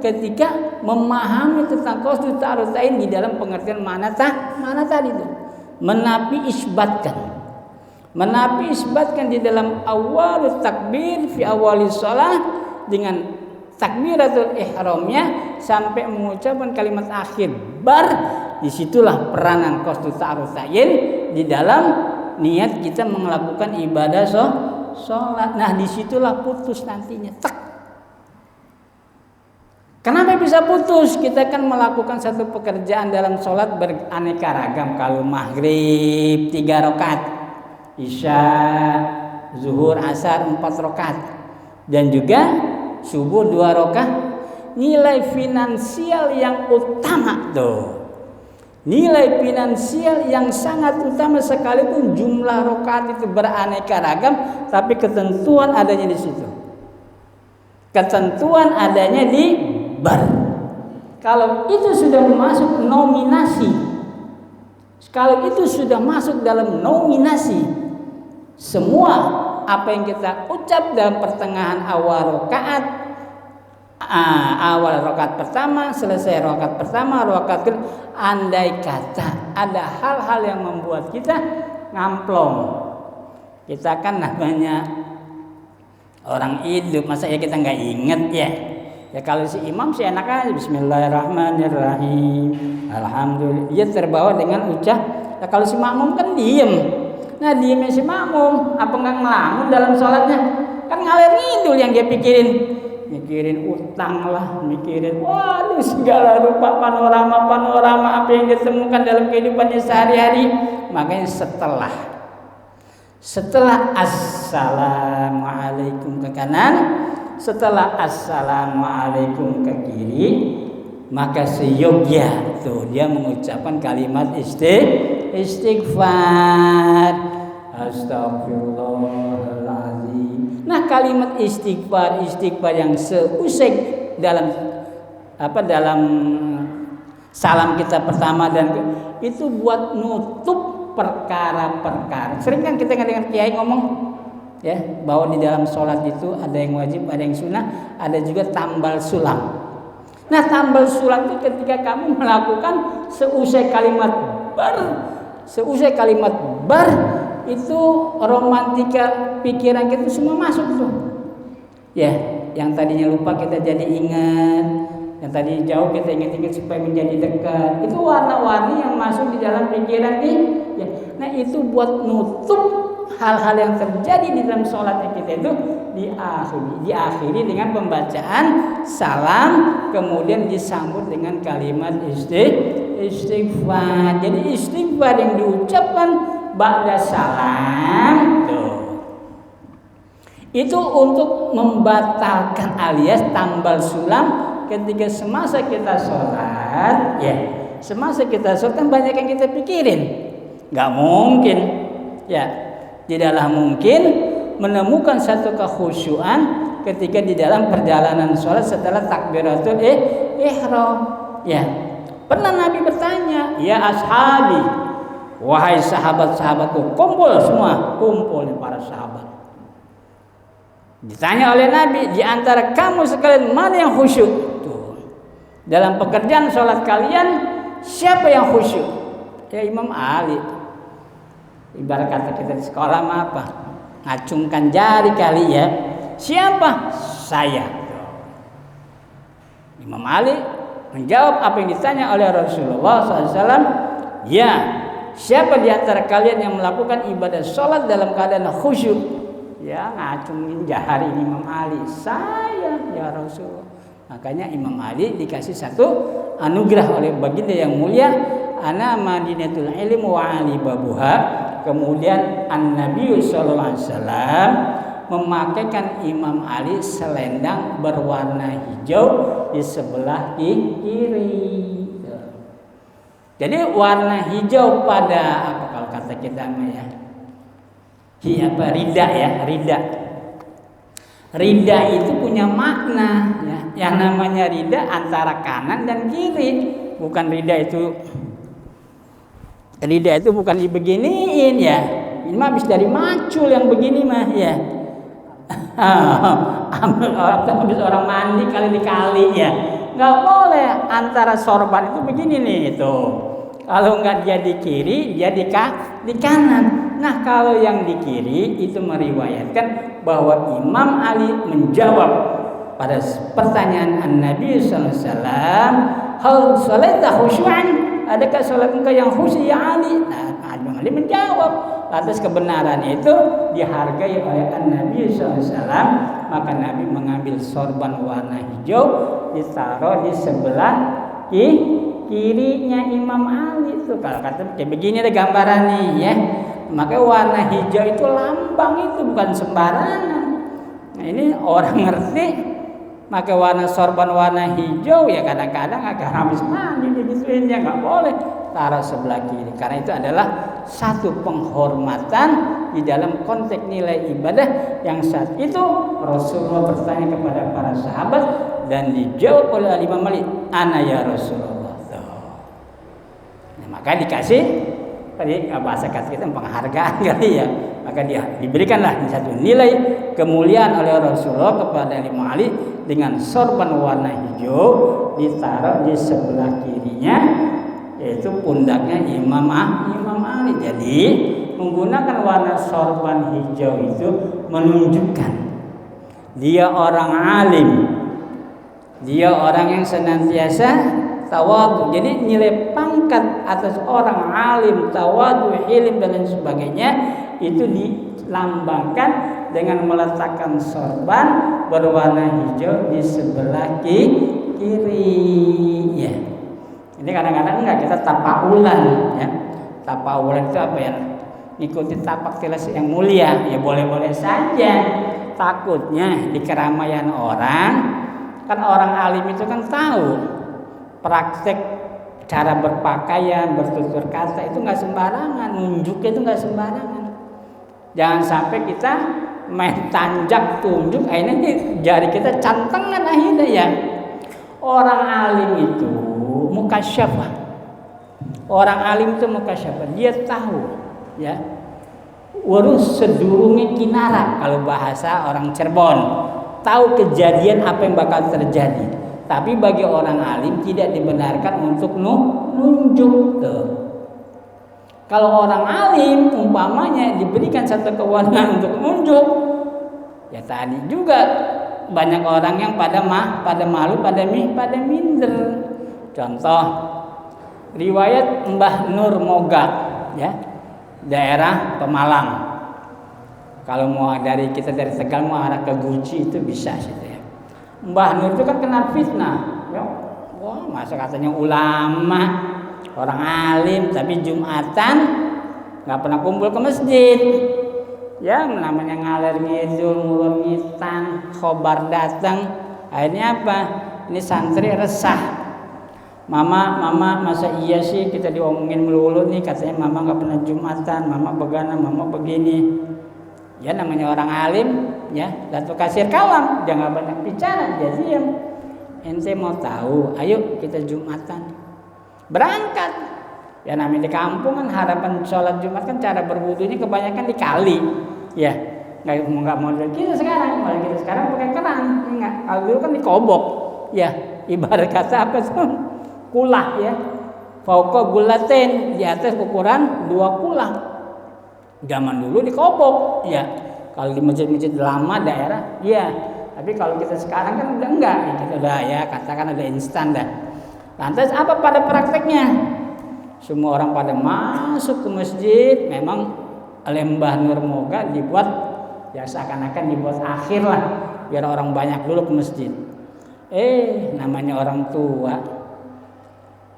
S2: ketika memahami tentang qasdu ta'arud ta'in di dalam pengertian mana tadi itu. Menapi isbatkan di dalam awal takbir fi awalis shalah dengan takbiratul ihramnya sampai mengucapkan kalimat akhir bar. Disitulah peranan qasdu ta'arud ta'in di dalam niat kita melakukan ibadah sholat. Nah, disitulah putus nantinya. Kenapa bisa putus? Kita kan melakukan satu pekerjaan dalam sholat beraneka ragam. Kalau maghrib 3 rakaat, isya, zuhur, asar 4 rakaat, dan juga subuh 2 rakaat. Nilai finansial yang utama tuh. Nilai finansial yang sangat utama sekalipun jumlah rakaat itu beraneka ragam, tapi ketentuan adanya di situ. Ketentuan adanya di bar. Kalau itu sudah masuk nominasi, kalau itu sudah masuk dalam nominasi, semua apa yang kita ucap dalam pertengahan awal rakaat, awal rakaat pertama, selesai rakaat pertama, rakaat kedua, andai kata ada hal-hal yang membuat kita ngamplong. Kita kan namanya orang hidup, masa ya kita nggak inget ya. Ya kalau si imam sih enak aja, Bismillahirrahmanirrahim, Alhamdulillah. Dia terbawa dengan ucap. Ya kalau si makmum kan diem. Nah diemnya si makmum, apa nggak ngelamun dalam sholatnya? Kan ngalir ngidul yang dia mikirin utang lah, mikirin waduh segala rupa panorama apa yang ditemukan dalam kehidupannya sehari-hari. Makanya setelah assalamualaikum ke kanan, setelah assalamualaikum ke kiri, maka seyogyanya tuh dia mengucapkan kalimat istighfar. Astagfirullahaladzim. Nah kalimat istighfar yang seusai dalam salam kita pertama dan itu buat nutup perkara-perkara. Sering kan kita dengar kiai ngomong ya bahwa di dalam sholat itu ada yang wajib, ada yang sunnah, ada juga tambal sulam. Nah tambal sulam itu ketika kamu melakukan seusai kalimat bar itu romantika pikiran kita semua masuk tuh. Ya, yang tadinya lupa kita jadi ingat, yang tadi jauh kita ingat-ingat supaya menjadi dekat. Itu warna-warni yang masuk di dalam pikiran ini. Ya. Nah, itu buat nutup hal-hal yang terjadi di dalam sholatnya kita itu diakhiri dengan pembacaan salam, kemudian disambut dengan kalimat istighfar. Jadi istighfar yang diucapkan ba'da salam itu untuk membatalkan alias tambal sulam ketika semasa kita sholat ya. Semasa kita sholat kan banyak yang kita pikirin. Gak mungkin ya, tidaklah mungkin menemukan satu kekhusyuan ketika di dalam perjalanan sholat setelah takbiratul ihram ya. Pernah Nabi bertanya, ya ashabi, wahai sahabat-sahabatku, kumpul nih para sahabat. Ditanya oleh Nabi, di antara kamu sekalian mana yang khusyuk? Tuh. Dalam pekerjaan sholat kalian, siapa yang khusyuk? Ya Imam Ali. Ibarat kata kita di sekolah apa? Ngacungkan jari kali ya. Siapa? Saya. Imam Ali menjawab apa yang ditanya oleh Rasulullah SAW. Ya, siapa di antara kalian yang melakukan ibadah sholat dalam keadaan khusyuk? Ya, ngacungin jari Imam Ali. Saya, ya Rasulullah. Makanya Imam Ali dikasih satu anugerah oleh baginda yang mulia, ana madinatul ilm wa ali babuha. Kemudian An-Nabi sallallahu alaihi wasallam memakaikan Imam Ali selendang berwarna hijau di sebelah kiri. Jadi warna hijau pada apa kalau kata kita ya? Rida ya, rida. Rida itu punya makna ya. Yang namanya rida antara kanan dan kiri. Bukan rida itu bukan dibeginiin ya. Ini mah habis dari macul yang begini mah ya. Habis orang mandi kali ya. Nggak boleh antara sorban itu begini nih itu. Kalau nggak dia di kiri, dia di kanan. Nah kalau yang di kiri itu meriwayatkan bahwa Imam Ali menjawab pada pertanyaan An-Nabi SAW, hal sholaita khusyu'an, adakah sholat engkau yang khusyuk ya Ali? Nah Imam Ali menjawab. Atas kebenaran itu dihargai oleh An-Nabi SAW, maka Nabi mengambil sorban warna hijau ditaruh di sebelah kirinya Imam Ali itu. Kalau kata kayak begini ada gambaran nih ya. Maka warna hijau itu lambang, itu bukan sembarangan. Nah ini orang ngerti. Maka warna sorban warna hijau ya kadang-kadang agak habis mandi digituinnya, nggak boleh taruh sebelah kiri. Karena itu adalah satu penghormatan di dalam konteks nilai ibadah yang saat itu Rasulullah bertanya kepada para sahabat dan dijawab oleh Imam Ali, ana ya Rasulullah. Nah, maka dikasih tadi bahasa kata kita penghargaan kali ya. Maka dia diberikanlah satu nilai kemuliaan oleh Rasulullah kepada Imam Ali dengan sorban warna hijau ditaruh di sebelah kirinya, yaitu pundaknya Imam Ali. Jadi menggunakan warna sorban hijau itu menunjukkan dia orang alim, dia orang yang senantiasa tawadhu. Jadi nilai pangkat atas orang alim, tawadhu, hilm dan lain sebagainya itu dilambangkan dengan meletakkan sorban berwarna hijau di sebelah kiri. Ya. Ini kadang-kadang enggak kita tapaulan, ya. Tapaulan itu apa ya? Ngikuti tapak tilas yang mulia, ya boleh-boleh saja. Takutnya di keramaian orang, kan orang alim itu kan tahu praktek cara berpakaian, bertutur kata itu nggak sembarangan, nunjuknya itu nggak sembarangan. Jangan sampai kita main tanjak tunjuk, akhirnya jari kita cantengan akhirnya ya. Orang alim itu mukasyafah. Orang alim itu mukasyafah, dia tahu ya. Urus sedurunge kinara kalau bahasa orang Cirebon, tahu kejadian apa yang bakal terjadi. Tapi bagi orang alim tidak dibenarkan untuk nunjuk tuh. Kalau orang alim umpamanya diberikan satu kewenangan untuk nunjuk, ya tadi juga banyak orang yang pada malu, pada minder. Contoh riwayat Mbah Nur Moga, ya, daerah Pemalang. Kalau mau dari Tegal mau arah ke Guci itu bisa situ ya. Mbah Nur itu kan kena fitnah, ya. Wah, masa katanya ulama, orang alim tapi Jumatan nggak pernah kumpul ke masjid. Ya namanya ngalir ngidul, ngulur ngitan, khobar datang. Akhirnya apa? Ini santri resah. Mama, masa iya sih kita diomongin melulu nih, katanya mama nggak pernah Jumatan, mama begana, mama begini. Ya namanya orang alim, ya Datuk Kasir kalam, dia nggak banyak bicara, dia diam. Ente mau tahu, ayo kita Jumatan, berangkat. Ya namanya di kampung kan harapan sholat Jumat kan cara berwudunya kebanyakan di kali, ya nggak mau kita sekarang, malah kita sekarang pakai keran, enggak. Kalau dulu kan dikobok, ya ibarat kata apa tuh? Kulah ya, fauqa gulaten, di atas ukuran 2 kulah. Zaman dulu dikobok, ya. Kalau di masjid-masjid lama daerah, ya. Tapi kalau kita sekarang kan udah enggak, ya, kita udah ya katakan ada instan dah. Lantas apa pada prakteknya? Semua orang pada masuk ke masjid, memang oleh Mbah Nur Moga dibuat ya seakan-akan dibuat akhir lah, biar orang banyak dulu ke masjid. Namanya orang tua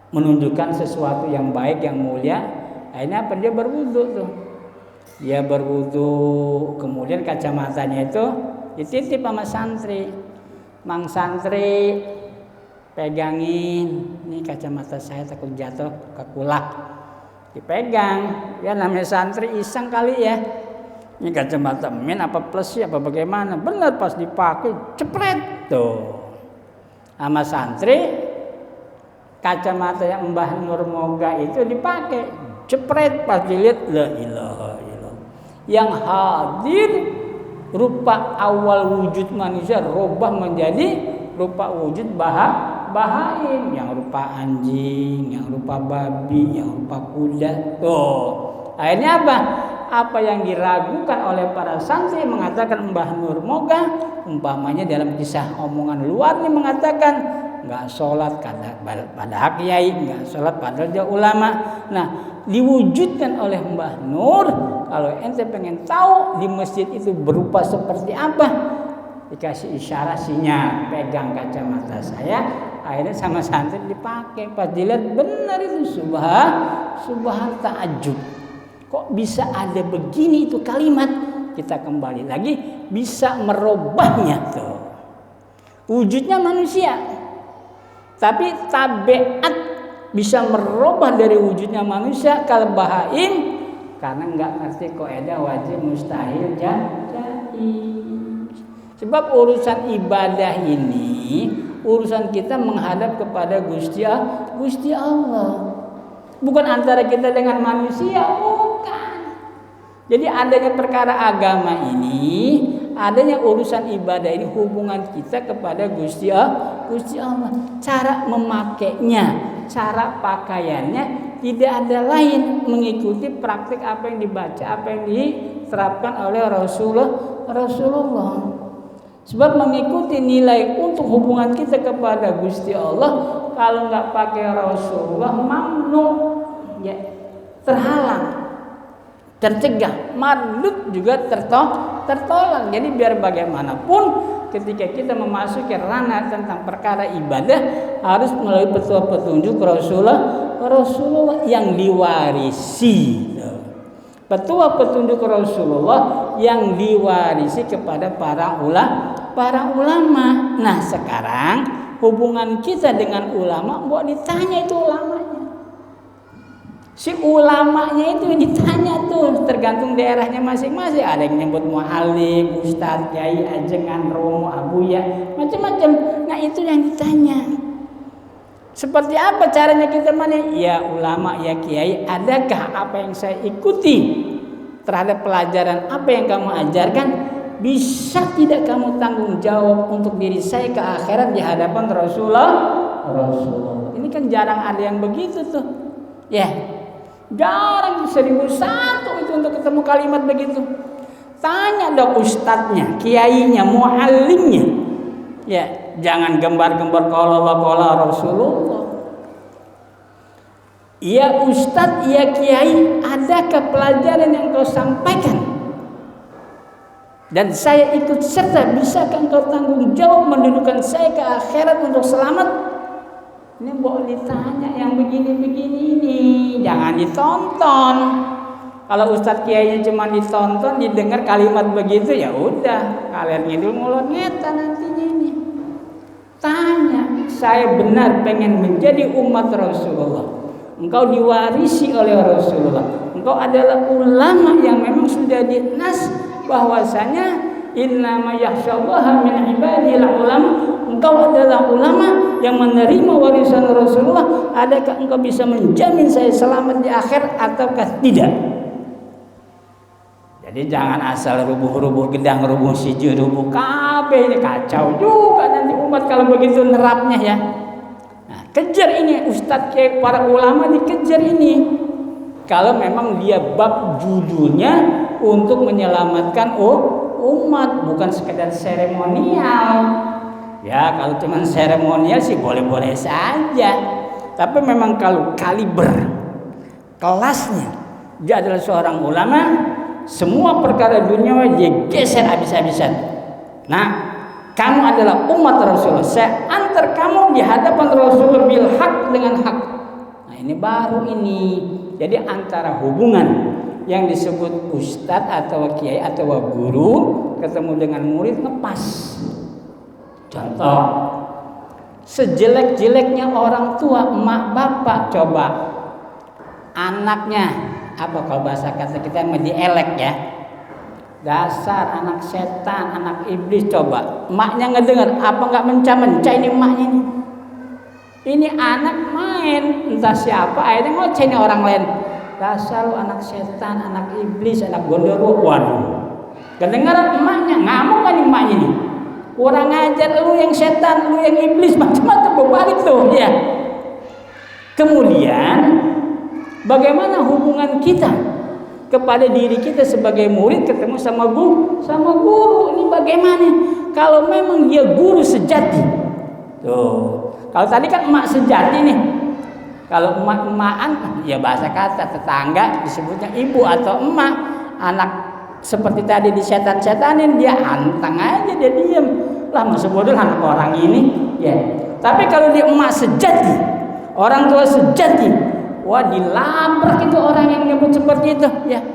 S2: menunjukkan sesuatu yang baik, yang mulia. Akhirnya apa? Dia berwudu tuh. Dia berwudu, kemudian kacamatanya itu dititip sama santri. Mang santri, pegangin. Ini kacamata saya takut jatuh ke kulak. Dipegang. Ya namanya santri iseng kali ya. Ini kacamata min apa plus ya apa bagaimana? Benar pas dipakai cepret tuh. Sama santri kacamata yang Mbah Nur Moga itu dipakai, jepret pas dilihat la ilaha illallah. Yang hadir rupa awal wujud manusia rubah menjadi rupa wujud bahaim, yang rupa anjing, yang rupa babi, yang rupa kuda. Tuh. Akhirnya apa? Apa yang diragukan oleh para santri mengatakan Mbah Nur Moga, umpamanya dalam kisah omongan luar nih mengatakan nggak sholat pada hak kiai, nggak sholat padahal dia ulama. Nah, diwujudkan oleh Mbah Nur. Kalau ente pengen tahu di masjid itu berupa seperti apa, dikasih isyarat sinyal, pegang kacamata saya. Akhirnya sama santri dipakai. Pas dilihat benar itu subhan ta'ajub. Kok bisa ada begini itu kalimat? Kita kembali lagi bisa merubahnya tuh. Wujudnya manusia. Tapi tabiat bisa merubah dari wujudnya manusia kalau bahaim karena nggak ngerti kaidah wajib mustahil jaiz. Sebab urusan ibadah ini urusan kita menghadap kepada Gusti Allah. Bukan antara kita dengan manusia, bukan. Jadi adanya perkara agama ini, adanya urusan ibadah ini hubungan kita kepada Gusti Allah. Cara memakainya, cara pakaiannya tidak ada lain mengikuti praktik apa yang dibaca, apa yang diterapkan oleh Rasulullah. Sebab mengikuti nilai untuk hubungan kita kepada Gusti Allah, kalau nggak pakai Rasulullah mamnu, ya, terhalang, tercegah, mardud juga tertolak. Jadi biar bagaimanapun ketika kita memasuki ranah tentang perkara ibadah harus melalui petunjuk Rasulullah yang diwarisi. Petunjuk Rasulullah yang diwarisi kepada para ulama. Nah, sekarang hubungan kita dengan ulama, mau ditanya itu ulamanya. Si ulamanya itu ditanya tuh, tergantung daerahnya masing-masing. Ada yang nyebut mu'alim, ustaz, kiai, ajengan, romo, abuya, macam-macam. Nah, itu yang ditanya. Seperti apa caranya kita mana? Ya ulama, ya kiai, adakah apa yang saya ikuti terhadap pelajaran apa yang kamu ajarkan bisa tidak kamu tanggung jawab untuk diri saya ke akhirat di hadapan Rasulullah. Ini kan jarang ada yang begitu tuh. Ya. Jarang 1001 itu untuk ketemu kalimat begitu. Tanya dong ustadznya, kiainya, muallimnya. Ya, jangan gembar-gembar qala Rasulullah. Ya ustadz, ya kiai, adakah pelajaran yang kau sampaikan dan saya ikut serta, bisakah engkau tanggung jawab mendudukan saya ke akhirat untuk selamat? Ini boleh ditanya yang begini-begini ini, jangan ditonton. Kalau ustadz kiainya cuma ditonton, didengar kalimat begitu, ya udah, kalian ngidul ngulur ngeta nantinya ini. Tanya, saya benar pengen menjadi umat Rasulullah. Engkau diwarisi oleh Rasulullah. Engkau adalah ulama yang memang sudah dinas bahwasanya innama yakhsyallaha min ibadil ulama. Engkau adalah ulama yang menerima warisan Rasulullah. Adakah engkau bisa menjamin saya selamat di akhir ataukah tidak? Jadi jangan asal rubuh-rubuh gedang, rubuh siji, rubuh kabeh, ini kacau juga nanti umat kalau begitu nerapnya ya. Nah, kejar ini ustadz kayak para ulama dikejar ini. Kalau memang dia bab judulnya untuk menyelamatkan umat, bukan sekedar seremonial. Ya, kalau cuma seremonial sih boleh-boleh saja. Tapi memang kalau kaliber kelasnya dia adalah seorang ulama, semua perkara dunia dia geser habis-habisan. Nah, kamu adalah umat Rasulullah. Saya antar kamu di hadapan Rasulullah bil haq dengan hak. Nah, ini baru ini. Jadi antara hubungan yang disebut ustadz atau kiai atau guru ketemu dengan murid ngepas. Contoh, sejelek-jeleknya orang tua, emak bapak, coba anaknya apa kalau bahasa kata kita dielek ya, dasar anak setan, anak iblis, coba emaknya ngedengar apa nggak menca ini emaknya ini anak main entah siapa akhirnya ngoceh ini orang lain, dasar lu anak setan, anak iblis, anak gondorwo. Waduh, kedengaran emaknya ngamuk kan emaknya nih, kurang ajar lu yang setan, lu yang iblis, macam-macam berbalik tuh ya. Kemudian bagaimana hubungan kita kepada diri kita sebagai murid ketemu sama guru ini bagaimana? Kalau memang dia guru sejati, tuh. Kalau tadi kan emak sejati nih. Kalau emak-emakan, ya bahasa kata tetangga disebutnya ibu atau emak. Anak seperti tadi disetan-setanin, dia antang aja, dia diem. Lah masa bodoh anak orang ini, ya. Tapi kalau dia emak sejati, orang tua sejati, wah dilabrak itu orang yang nyebut seperti itu, ya.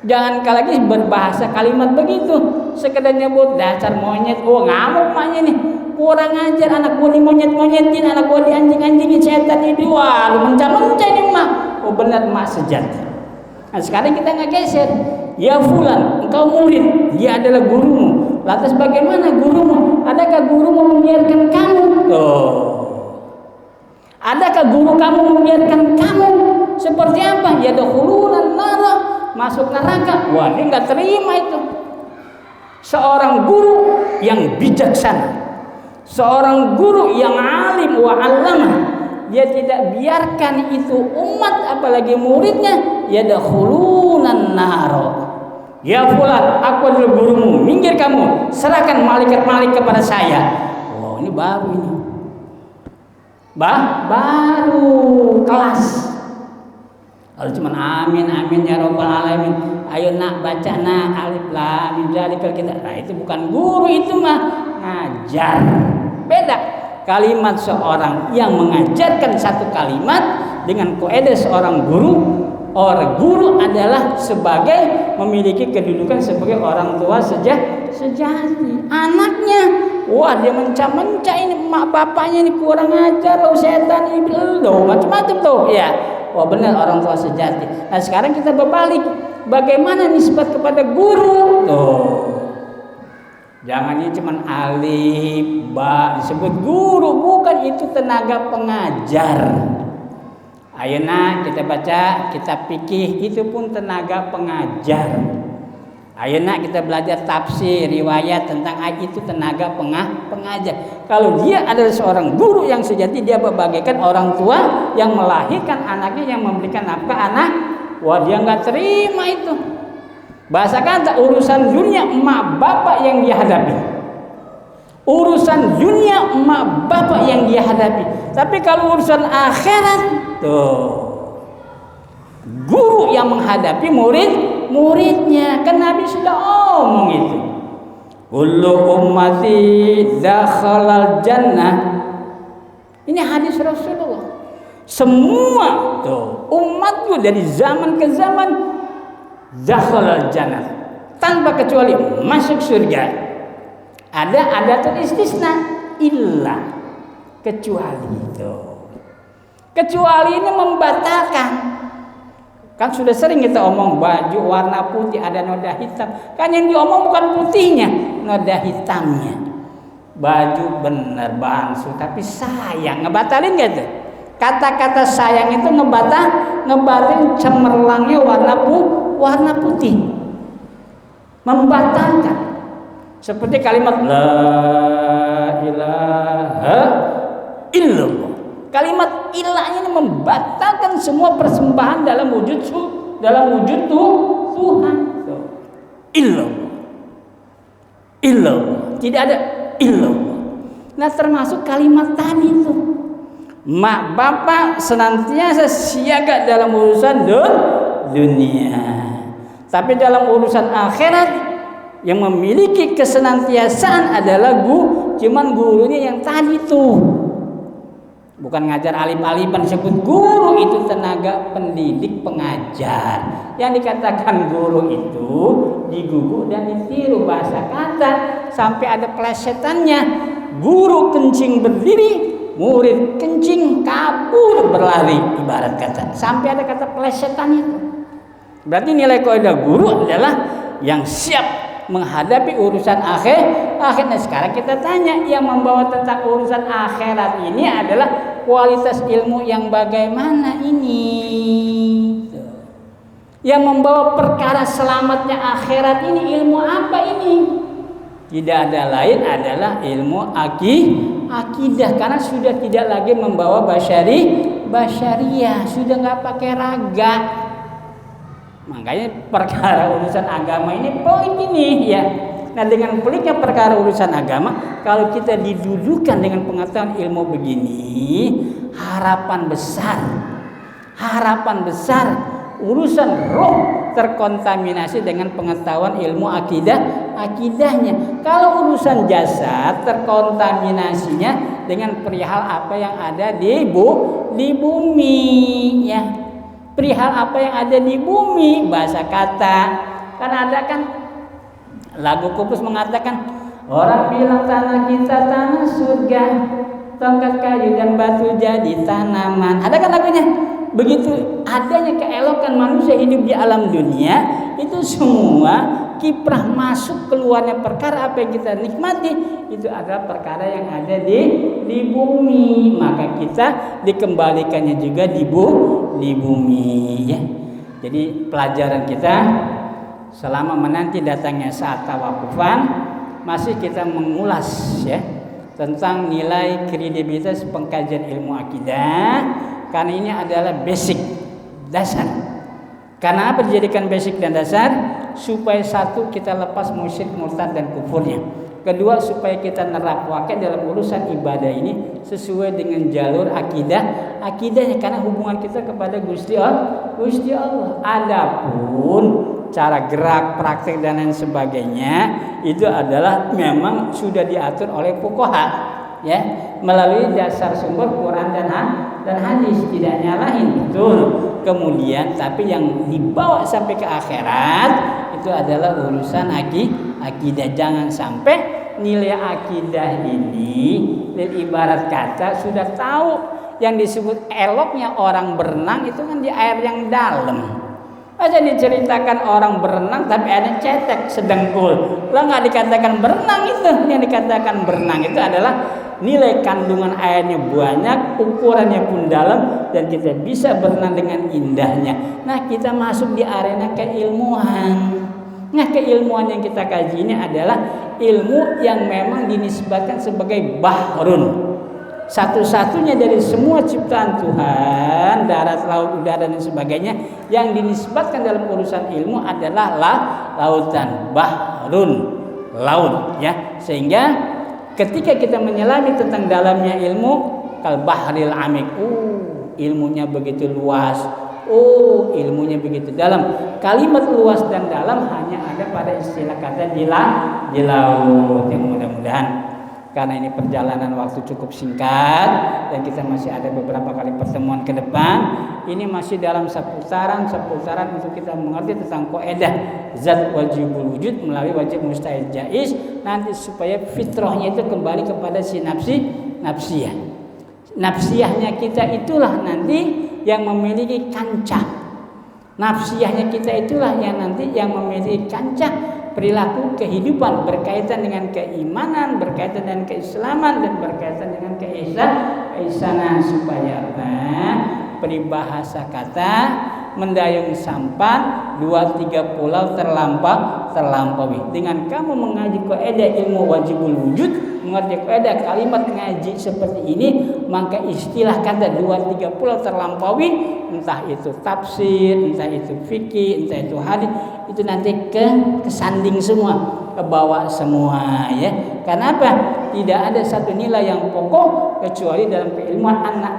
S2: Jangan lagi berbahasa kalimat begitu, sekedar nyebut dasar monyet, oh ngamuk emaknya nih. Kurang ajar, anak gua dimonyet-monyetin, anak gua dianjing-anjingin, setan itu, wah lu mencah-mencah nih emak. Oh benar emak sejati. Nah sekarang kita nggak geser, ya fulan, engkau murid, dia adalah gurumu. Lantas bagaimana gurumu? Adakah gurumu membiarkan kamu? Tuh. Adakah guru kamu membiarkan kamu seperti apa? Ya dakhulunan nara, masuk neraka. Wah dia nggak terima itu. Seorang guru yang bijaksana, seorang guru yang alim wa alama, dia tidak biarkan itu umat apalagi muridnya yadkhulunan naro. Ya fulan, aku adalah gurumu, minggir kamu, serahkan malaikat-malaikat kepada saya. Oh, ini baru ini. Baru kelas. Kalau cuma amin ya rabbal alamin. Ayo nak baca nak alif lam mim zalikal kitab. Nah, itu bukan guru, itu mah ngajar. Beda. Kalimat seorang yang mengajarkan satu kalimat dengan kaidah seorang guru. Orang guru adalah sebagai memiliki kedudukan sebagai orang tua sejati. Anaknya, wah dia menca-menca ini, mak bapaknya ini kurang ajar, loh setan ini, loh macam-macam tuh, ya. Wah benar orang tua sejati. Nah sekarang kita berbalik, bagaimana nisbat kepada guru? Tuh, jangan ini cuma alif, ba disebut guru, bukan itu tenaga pengajar. Ayeuna kita baca kitab fikih, itu pun tenaga pengajar. Ayeuna kita belajar tafsir, riwayat tentang ayat, itu tenaga pengajar. Kalau dia adalah seorang guru yang sejati, dia bagaikan orang tua yang melahirkan anaknya, yang memberikan nafkah anak. Wah dia nggak terima itu. Bahasa kata urusan dunia emak bapak yang dia hadapi. Urusan dunia emak bapak yang dia hadapi. Tapi kalau urusan akhirat, tuh guru yang menghadapi muridnya. Kan Nabi sudah omong itu. Kullu ummati dakhalal jannah. Ini hadis Rasulullah. Semua tuh umatku dari zaman ke zaman dakhalal jannah, tanpa kecuali masuk surga. Ada tuh istisna, illa, kecuali itu. Kecuali ini membatalkan. Kan sudah sering kita omong baju warna putih ada noda hitam. Kan yang diomong bukan putihnya, noda hitamnya. Baju bener bangsu, tapi sayang, ngebatalin gak tuh? Kata-kata sayang itu ngebatalin cemerlangnya warna putih. Membatalkan. Seperti kalimat la ilaha illallah. Kalimat ilahnya ini membatalkan semua persembahan dalam wujud Tuhan. Illallah. Tidak ada illallah. Nah termasuk kalimat tadi itu. Mak bapak senantiasa siaga dalam urusan dunia. Tapi dalam urusan akhirat yang memiliki kesenantiasaan adalah cuman gurunya yang tadi tuh. Bukan ngajar alif-alifan disebut guru, itu tenaga pendidik pengajar. Yang dikatakan guru itu digugu dan ditiru, bahasa kata sampai ada plesetannya. Guru kencing berdiri, murid kencing kabur berlari, ibarat kata. Sampai ada kata plesetan itu. Berarti nilai kaidah guru adalah yang siap menghadapi urusan akhirat. Sekarang kita tanya, yang membawa tentang urusan akhirat ini adalah kualitas ilmu yang bagaimana ini? Yang membawa perkara selamatnya akhirat ini ilmu apa ini? Tidak ada lain adalah ilmu akidah, karena sudah tidak lagi membawa basyariah, sudah nggak pakai raga. Makanya perkara urusan agama ini poin ini ya. Nah dengan peliknya perkara urusan agama, kalau kita didudukan dengan pengetahuan ilmu begini, harapan besar urusan roh terkontaminasi dengan pengetahuan ilmu akidahnya. Kalau urusan jasad terkontaminasinya dengan perihal apa yang ada di bumi ya. Perihal apa yang ada di bumi, bahasa kata. Kan ada kan lagu Kupus mengatakan, orang bilang tanah kita tanah surga, tongkat kayu dan batu jadi tanaman. Ada kan lagunya? Begitu adanya keelokan manusia hidup di alam dunia, itu semua kiprah masuk keluarnya perkara apa yang kita nikmati itu adalah perkara yang ada di bumi. Maka kita dikembalikannya juga di bumi ya. Jadi pelajaran kita selama menanti datangnya saat tawakufan, masih kita mengulas ya tentang nilai kredibilitas pengkajian ilmu akidah, karena ini adalah basic, dasar. Karena apa dijadikan basic dan dasar? Supaya satu, kita lepas musyrik, murtad dan kufurnya. Kedua, supaya kita nerap wakai dalam urusan ibadah ini sesuai dengan jalur akidahnya, karena hubungan kita kepada Gusti Allah. Adapun cara gerak, praktek dan lain sebagainya itu adalah memang sudah diatur oleh fuqaha, ya, melalui dasar sumber Quran dan hadis, tidak nyalahin, betul. Kemudian tapi yang dibawa sampai ke akhirat itu adalah urusan akidah. Jangan sampai nilai akidah ini ibarat kata sudah tahu yang disebut eloknya orang berenang itu kan di air yang dalam. Aja diceritakan orang berenang tapi airnya cetek sedengkul. Lah nggak dikatakan berenang itu. Yang dikatakan berenang itu adalah nilai kandungan airnya banyak, ukurannya pun dalam, dan kita bisa berenang dengan indahnya. Nah, kita masuk di arena keilmuan. Nah, keilmuan yang kita kaji ini adalah ilmu yang memang dinisbatkan sebagai bahrun. Satu-satunya dari semua ciptaan Tuhan, darat, laut, udara dan sebagainya, yang dinisbatkan dalam urusan ilmu adalah lautan, bahrun, laut, ya. Sehingga ketika kita menyelami tentang dalamnya ilmu, kal bahril amik, ilmunya begitu luas, ilmunya begitu dalam. Kalimat luas dan dalam hanya ada pada istilah kata di laut. Yang mudah-mudahan, karena ini perjalanan waktu cukup singkat dan kita masih ada beberapa kali pertemuan ke depan, ini masih dalam seputaran untuk kita mengerti tentang kaidah zat wajibul wujud melalui wajib mustahil jaiz, nanti supaya fitrahnya itu kembali kepada si nafsiyah. Nafsiyahnya kita itulah nanti yang memiliki kancah. Nafsiyahnya kita itulah yang nanti yang memiliki kancah perilaku kehidupan berkaitan dengan keimanan, berkaitan dengan keislaman, dan berkaitan dengan keisanan, supaya apa? Peribahasa kata mendayung sampan 2-3 pulau terlampaui. Dengan kamu mengaji kaidah ilmu wajibul wujud, mengerti kaidah kalimat ngaji seperti ini, maka istilah kata 2-3 pulau terlampaui, entah itu tafsir, entah itu fikih, entah itu hadis, itu nanti kesanding semua, kebawa semua, ya. Karena apa? Tidak ada satu nilai yang pokok kecuali dalam keilmuan anal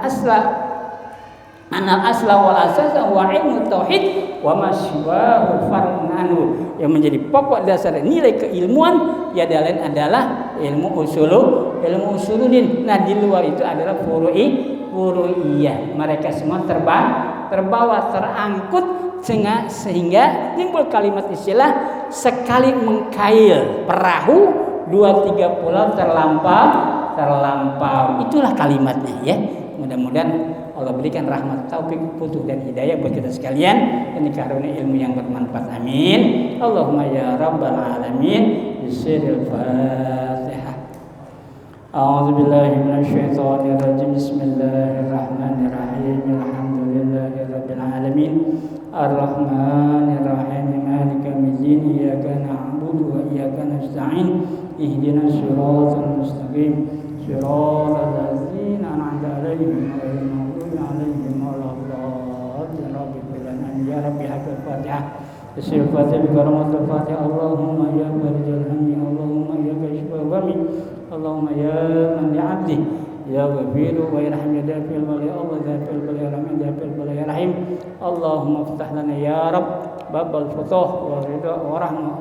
S2: asla wal asasa wa ilmu tauhid wa maswahu far'un anhu. Yang menjadi pokok dasar nilai keilmuan ya adalah ilmu usuluddin. Nah, di luar itu adalah furu'iyah. Mereka semua terbawa, terangkut sehingga timbul kalimat istilah sekali mengkail perahu 2-3 pulau terlampau. Itulah kalimatnya, ya. Mudah-mudahan Allah berikan rahmat, taufik, putuh dan hidayah buat kita sekalian, dan dikaruniai ilmu yang bermanfaat. Amin. Allahumma ya rabbal alamin. Bismillahirrahmanirrahim. A'udzubillahi minasyaitonirrajim. Bismillahirrahmanirrahim. Alhamdulillahirabbil alamin. Arrahmanirrahim. Maliki yaumiddin. Iyyaka na'budu wa iyyaka nasta'in. Ihdinas siratal mustaqim. Siratal ladzina an'amta 'alaihim ghairil maghdubi 'alaihim waladdallin. Ya Rabbi hakul Fatihah. Bismillahirrahmanirrahim. Bikaromatul Fatihah. Allahumma ya farijal hammi, Allahumma ya kashifal ghammi, Allahumma ya man li'abdi ya ghafiru wa yarham ya dafil wal ya Allah dafil wal ya rahman dafil wal ya rahim. Allahumma iftah lana ya Rabb babal futuh wa ridha wa rahmah.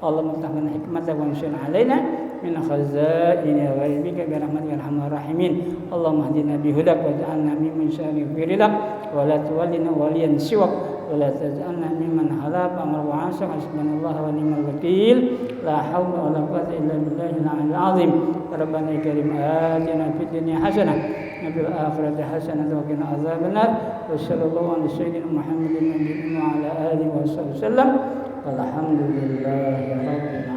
S2: Allahumma iftah lana hikmata wa anshur alaina min khazaini ghaibika bi rahmatika ya arhamar rahimin. Allahumma hdina bi hudak wa ja'alna mimman syari fi ridak wa la tuwallina waliyan siwak wa la taj'alna mimman halaf amr wa asaq. Subhanallah wa ni'mal wakil. La haula wa la quwwata illa billahil aliyyil azim. Rabbana karim atina fid dunya hasanah wa fil akhirati hasanah wa qina adzabannar. Wa sallallahu ala sayyidina Muhammadin nabiyyin wa ala alihi wa sallam. Walhamdulillahi rabbil alamin.